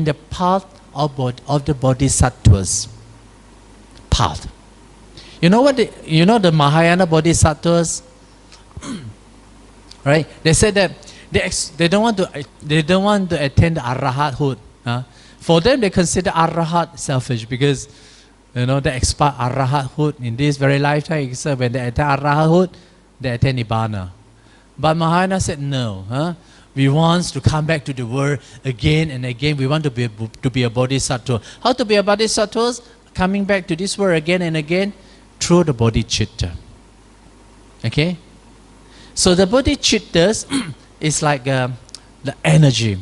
the path of the bodhisattvas. Path. You know the Mahayana bodhisattvas? Right? They said that they don't want to attain the arahathood. For them, they consider arahat selfish because they expect arahathood in this very lifetime. So when they attain arahathood, they attain nibbana. But Mahayana said no. We want to come back to the world again and again. We want to be a bodhisattva. How to be a bodhisattva? Coming back to this world again and again through the bodhicitta. Okay? So the bodhicittas is like the energy.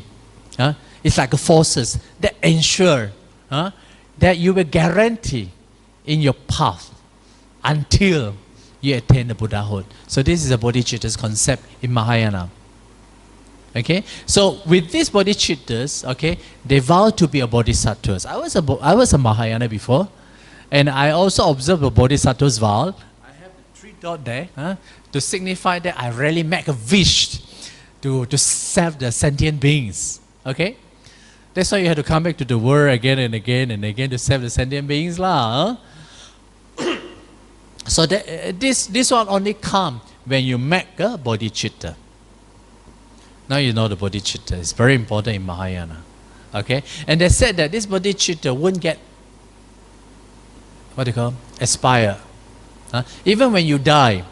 It's like forces that ensure that you will guarantee in your path until you attain the Buddhahood. So this is a bodhicitta's concept in Mahayana. Okay, so with these bodhicittas, okay, they vow to be a bodhisattvas. I was a Mahayana before, and I also observed the bodhisattva's vow. I have the 3 dots there to signify that I really make a wish to serve the sentient beings. Okay, that's why you have to come back to the world again and again and again to serve the sentient beings lah. So this one only come when you make a bodhicitta. Now you know the bodhicitta. It's very important in Mahayana. Okay? And they said that this bodhicitta won't get, aspire. Even when you die,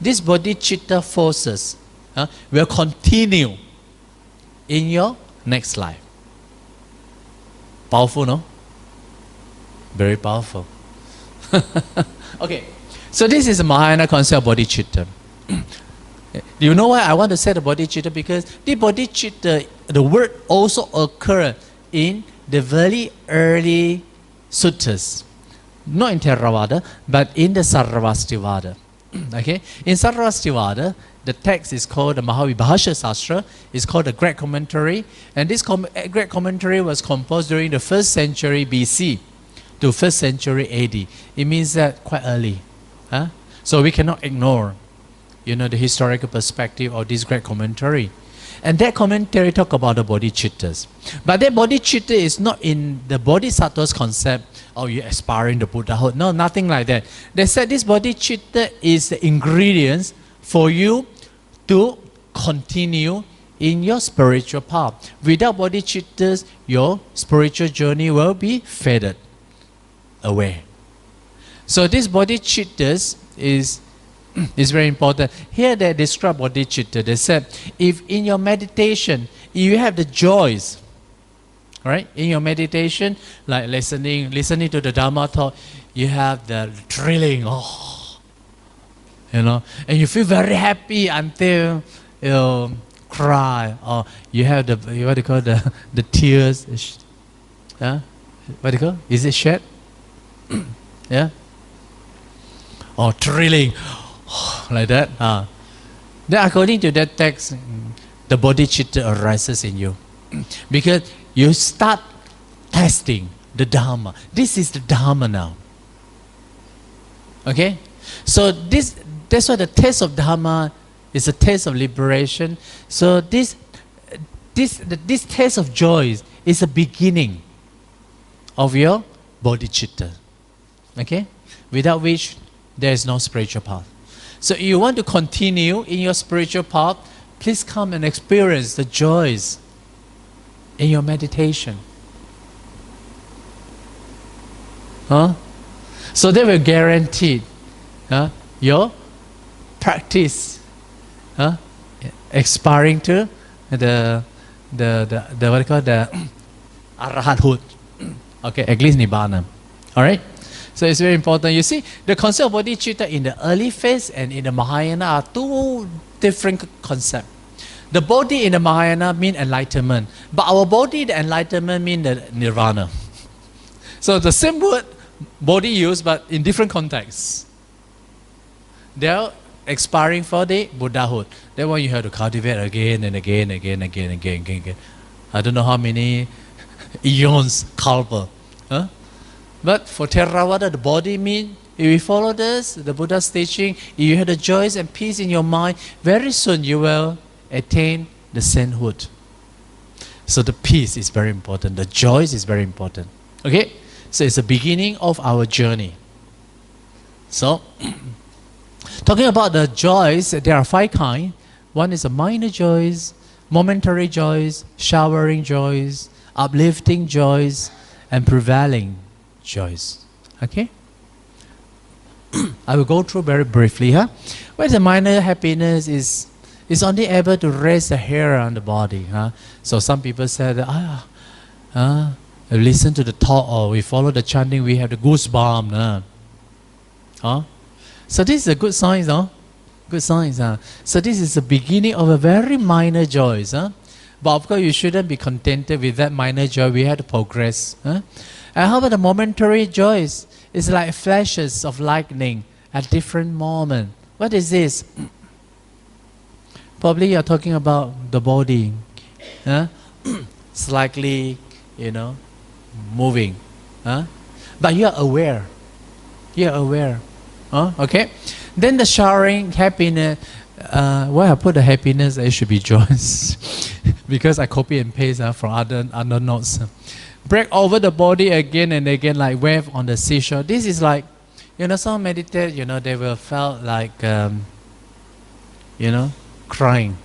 this bodhicitta forces will continue in your next life. Powerful, no? Very powerful. Okay, so this is a Mahayana concept of bodhicitta. Do you know why I want to say the bodhicitta? Because the bodhicitta, the word also occurs in the very early suttas. Not in Theravada, but in the Sarvastivada. Okay? In Sarvastivada, the text is called the Mahavibhasha Sastra. It's called the Great Commentary. And this Great Commentary was composed during the 1st century BC to 1st century AD. It means that quite early. So we cannot ignore, the historical perspective of this great commentary. And that commentary talk about the bodhicittas. But that bodhicitta is not in the bodhisattva's concept, you're aspiring to Buddhahood. No, nothing like that. They said this bodhicitta is the ingredients for you to continue in your spiritual path. Without bodhicittas, your spiritual journey will be faded away. So this bodhicittas is very important. Here they describe bodhicitta. They said, if in your meditation, you have the joys, right? In your meditation, like listening to the Dhamma talk, you have the thrilling, and you feel very happy until you cry, or you have the, what do you call, the tears, what do you call, is it shed? Yeah? Or thrilling, like that. Then according to that text, the bodhicitta arises in you. Because you start testing the Dhamma. This is the Dhamma now. Okay? So that's why the taste of Dhamma is a taste of liberation. So this taste of joy is a beginning of your bodhicitta. Okay? Without which there is no spiritual path. So if you want to continue in your spiritual path, please come and experience the joys in your meditation. So they will guarantee your practice aspiring to the what do you call, the arahanthood. Okay, at least nibbana. All right. So it's very important. You see, the concept of bodhicitta in the early phase and in the Mahayana are two different concepts. The bodhi in the Mahayana mean enlightenment, but our bodhi, the enlightenment, mean the nirvana. So the same word, bodhi used, but in different contexts. They are aspiring for the Buddhahood. That one you have to cultivate again and again. I don't know how many eons, kalpa. But for Theravada, the body means, if you follow this, the Buddha's teaching, if you have the joys and peace in your mind, very soon you will attain the sainthood. So the peace is very important. The joys is very important. Okay? So it's the beginning of our journey. So, talking about the joys, there are 5 kinds. One is a minor joys, momentary joys, showering joys, uplifting joys, and prevailing joys. Okay? I will go through very briefly. Where the minor happiness is only able to raise the hair on the body. So some people say that, listen to the talk or we follow the chanting, we have the goosebumps. So this is a good sign, good signs. So this is the beginning of a very minor joys. But of course you shouldn't be contented with that minor joy. We have to progress. And how about the momentary joys? It's like flashes of lightning at different moments. What is this? Probably you're talking about the body. Slightly, moving. But you're aware. You're aware. Okay? Then the showering, happiness. Why I put the happiness, it should be joys. Because I copy and paste from other notes. Break over the body again and again like wave on the seashore. This is like, some meditate, they will felt like, crying.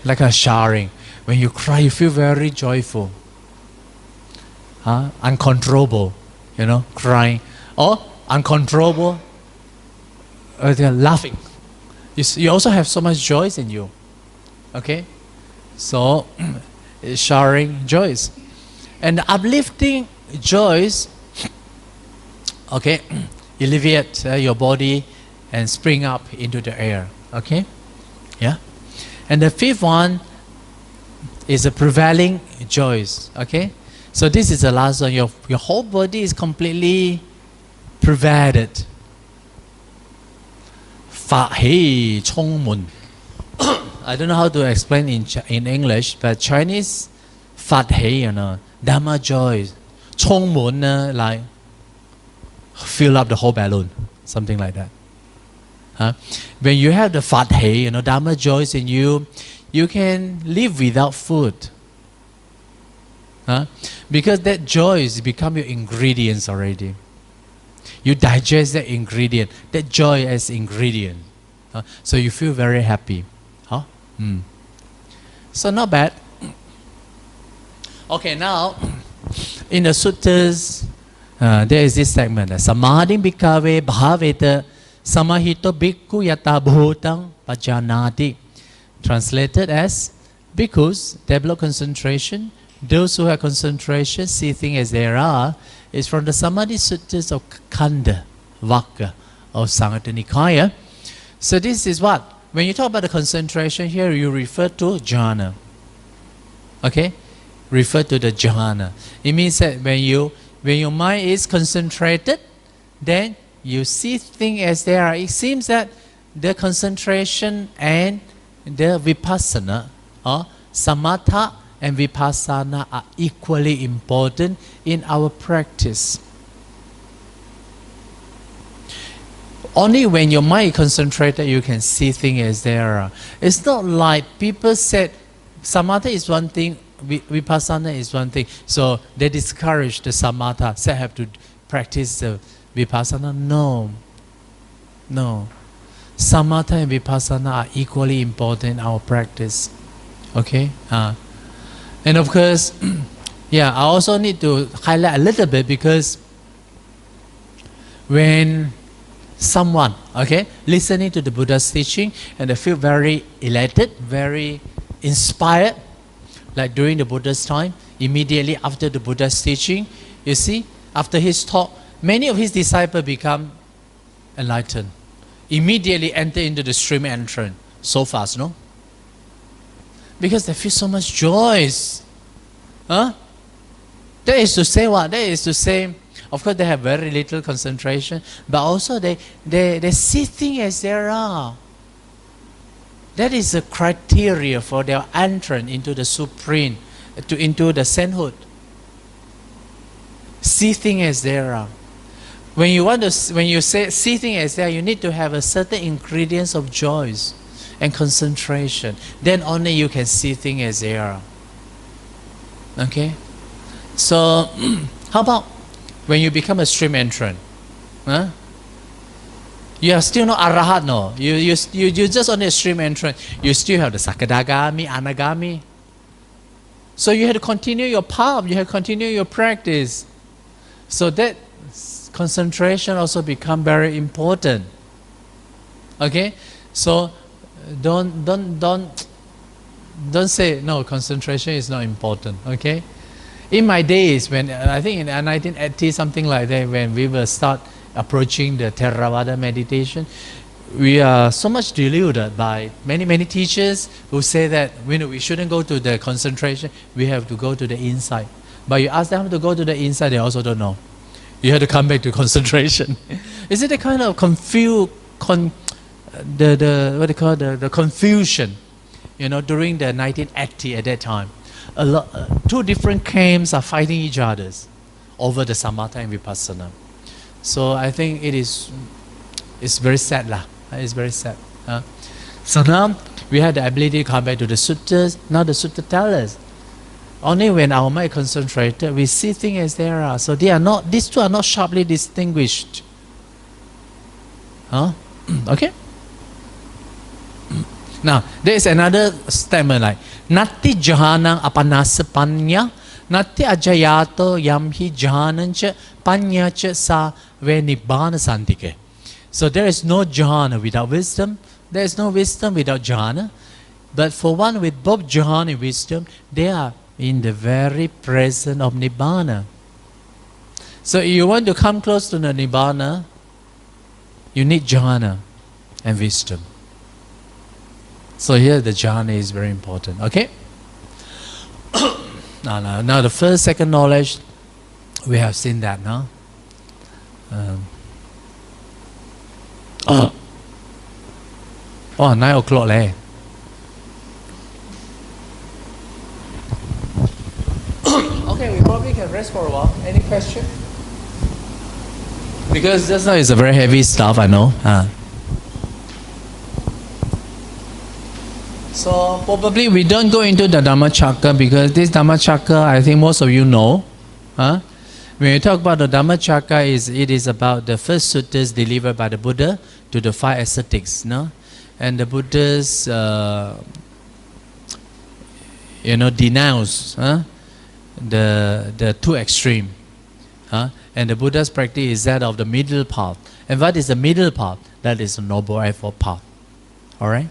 Like a showering. When you cry, you feel very joyful. Uncontrollable, crying. Or uncontrollable, they're laughing. You also have so much joy in you. Okay? So, showering joys. And the uplifting joys, okay, elevate your body and spring up into the air. Okay? Yeah? And the 5th one is the prevailing joys. Okay? So this is the last one. Your whole body is completely pervaded. Phật hỷ充滿. I don't know how to explain in English, but Chinese Phật hỷ, Dhamma joy, 充滿 like fill up the whole balloon. something like that. Huh? When you have the Fat He, Dhamma joys in you, you can live without food. Huh? Because that joy has become your ingredients already. You digest that ingredient, that joy as ingredient. So you feel very happy. Huh? So not bad. Okay, now in the suttas, there is this segment. Samadhi bhikkhave bhaveta samahito bhikkhu yata bhutang pajanati. Translated as, bhikkhus develop concentration. Those who have concentration see things as they are. Is from the Samadhi Suttas of Khanda Vakka of Sanghata Nikaya. So this is what? When you talk about the concentration here, you refer to jhana. Okay? Refer to the jhana. It means that when your mind is concentrated, then you see things as they are. It seems that the concentration and the vipassana, or samatha and vipassana, are equally important in our practice. Only when your mind is concentrated, you can see things as they are. It's not like people said samatha is one thing, vipassana is one thing, so they discourage the samatha, say have to practice the vipassana. No. Samatha and vipassana are equally important in our practice. Okay? And of course, yeah, I also need to highlight a little bit, because when someone, okay, listening to the Buddha's teaching and they feel very elated, very inspired, like during the Buddha's time, immediately after the Buddha's teaching, you see, after his talk, many of his disciples become enlightened. Immediately enter into the stream entrance. So fast, no? Because they feel so much joy. Huh? That is to say what? That is to say, of course they have very little concentration, but also they see things as they are. That is the criteria for their entrance into the supreme, into the sainthood. See things as they are. When you say see things as they are, you need to have a certain ingredients of joys and concentration. Then only you can see things as they are. Okay? So, how about when you become a stream entrant? Huh? You are still not arahat, no? You just only a stream entrant. You still have the sakadagami, anagami. So you have to continue your path, you have to continue your practice. So that concentration also become very important. Okay? So don't say no, concentration is not important. Okay? In my days, when I think in 1980 something like that, when we will start approaching the Theravada meditation, we are so much deluded by many teachers who say that we shouldn't go to the concentration, we have to go to the inside. But you ask them to go to the inside, they also don't know. You have to come back to concentration. Is it a kind of the confusion, during the 1980 at that time? Two different camps are fighting each other over the samatha and vipassana. So I think it's very sad lah. It's very sad. So now we have the ability to come back to the suttas. Now the sutta tell us, only when our mind is concentrated, we see things as they are. So these two are not sharply distinguished. Okay? Now, there is another statement like, Natti jahanang apanasapanya, natti ajayato yamhi jahanancha panyacha sa ve nibbana santike. So there is no jhana without wisdom. There is no wisdom without jhana. But for one with both jhana and wisdom, they are in the very presence of nibbana. So if you want to come close to the nibbana, you need jhana and wisdom. So here the jhana is very important. Okay? Now the first, second knowledge, we have seen that now. Oh, 9 o'clock leh. Okay, we probably can rest for a while. Any question? Because just now is a very heavy stuff, I know. So probably we don't go into the Dhammachakka because this Dhammachakka, I think most of you know. When you talk about the Dhammachakka, it is about the first suttas delivered by the Buddha to the 5 ascetics, no? And the Buddhas, denounce the two extreme. And the Buddha's practice is that of the middle path. And what is the middle path? That is the Noble Eightfold Path. Alright?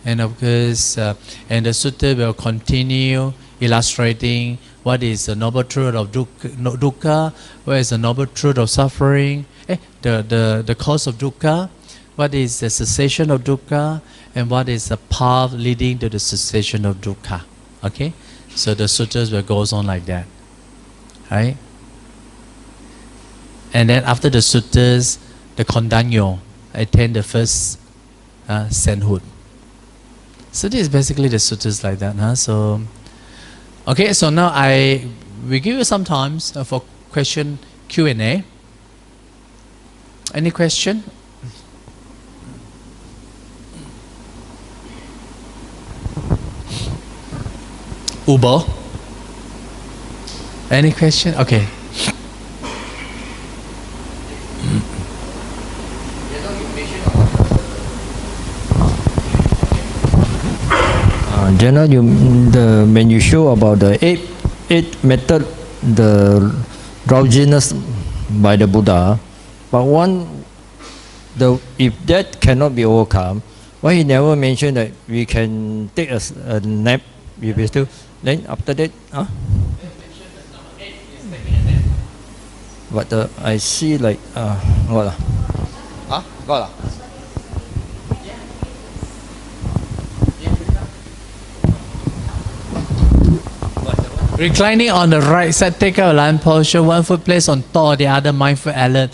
And of course, and the sutta will continue illustrating what is the noble truth of dukkha, what is the noble truth of suffering, the cause of dukkha, what is the cessation of dukkha, and what is the path leading to the cessation of dukkha. Okay? So the suttas will go on like that. Right? And then after the suttas, the kondanyo attain the first sainthood. So this is basically the suttas like that. So, okay, so now we give you some time for question Q&A. Any question? Ubo? Any question? Okay. General, when you show about the eight method, the drowsiness by the Buddha, but if that cannot be overcome, why he never mentioned that we can take a nap if we still, then after that, But I see like what? Got Reclining on the right side, take out a lying posture, one foot placed on top of the other, mindful alert.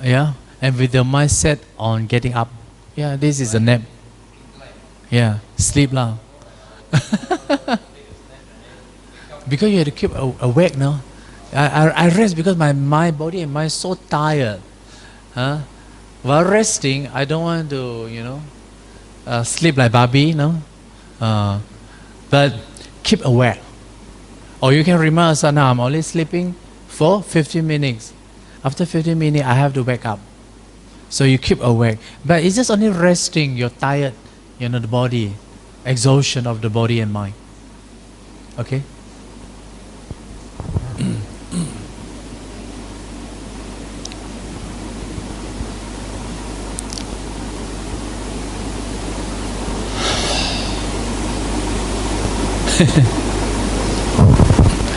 Yeah, and with your mindset on getting up. Yeah, this is a nap. Yeah, sleep lah. Because you have to keep awake now. I rest because my body and mind so tired. While resting, I don't want to, sleep like Barbie, no? But keep awake. Or you can remind yourself, now I'm only sleeping for 15 minutes. After 15 minutes, I have to wake up. So you keep awake. But it's just only resting, you're tired, the body, exhaustion of the body and mind. Okay?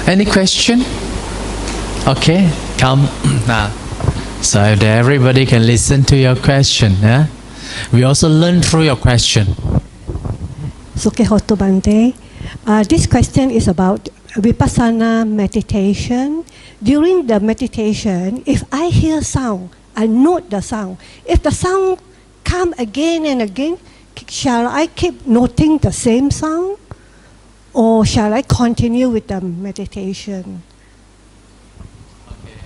Any question? Okay, come. So everybody can listen to your question. We also learn through your question. Sukehoto Bhante. This question is about Vipassana meditation. During the meditation, if I hear sound, I note the sound. If the sound come again and again, shall I keep noting the same sound? Or shall I continue with the meditation? Okay.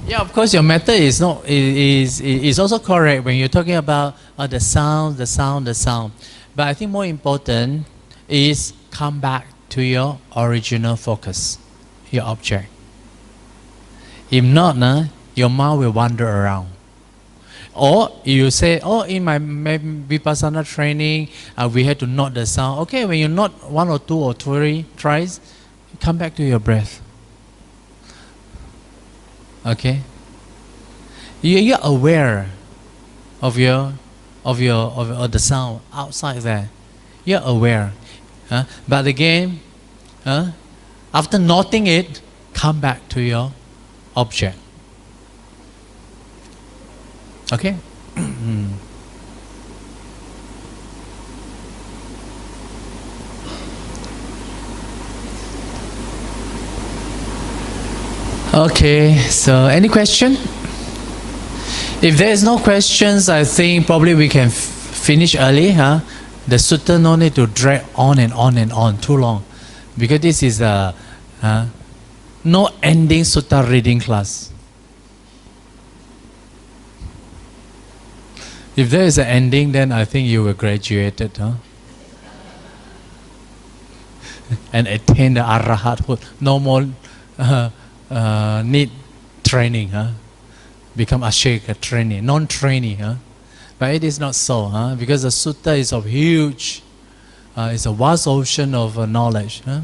Yeah, of course, your method is also correct when you're talking about the sound. But I think more important is come back to your original focus, your object. If not, your mind will wander around. Or you say, in my Vipassana training, we had to note the sound. Okay, when you note 1 or 2 or 3 tries, come back to your breath. Okay? You're aware of the sound outside there. You're aware. But again, after noting it, come back to your object. Okay? Okay, so any question? If there is no questions, I think probably we can finish early. The sutta no need to drag on and on and on too long, because this is a no ending sutta reading class. If there is an ending, then I think you were graduated, huh? And attain the arahathood. No more need training, huh? Become asheka training, non-training, huh? But it is not so, huh? Because the sutta is of huge, it's a vast ocean of knowledge, huh?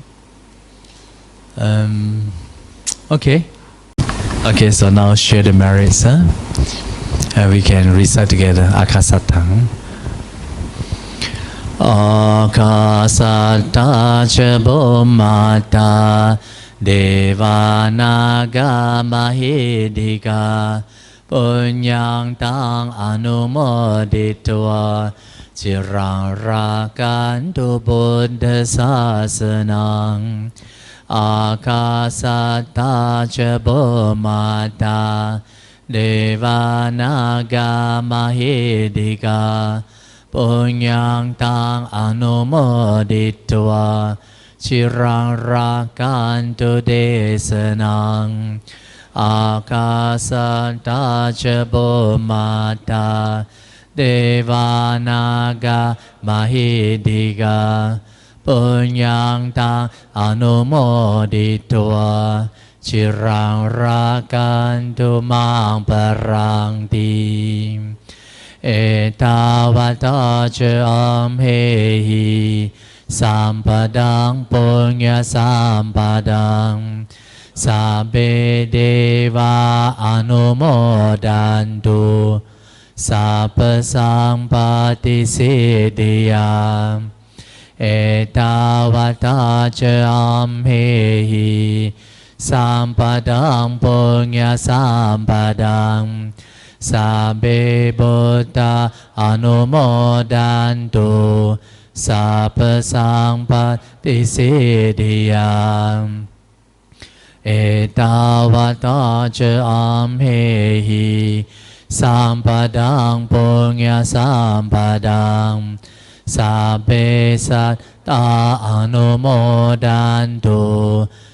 Okay. Okay, so now share the merits, huh? We can recite together. Akasatang. Akasata chabomata devanaga mahidika punyang tang anumoditwa cirang rakantu buddha sasanang akasata chabomata devanaga mahidika punyang tang anumoditwa cirang rakantu desanang akasata chabomata devanaga mahidika punyang tang anumoditwa cirang rakantu mang parangti etavata amhehi sampadang punya sampadang sabbe deva anumodantu sabba sampati siddhiyam etavata amhehi sampadang punya sampadang sabbe buddha anumodantu sabba sampati siddhiyam etavata amhehi sampadang punya sampadang sabbe satta anumodantu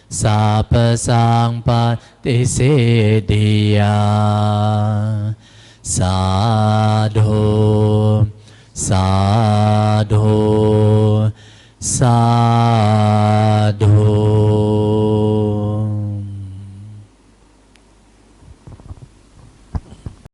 sabba sampati siddhiyam sadhu sadhu sadhu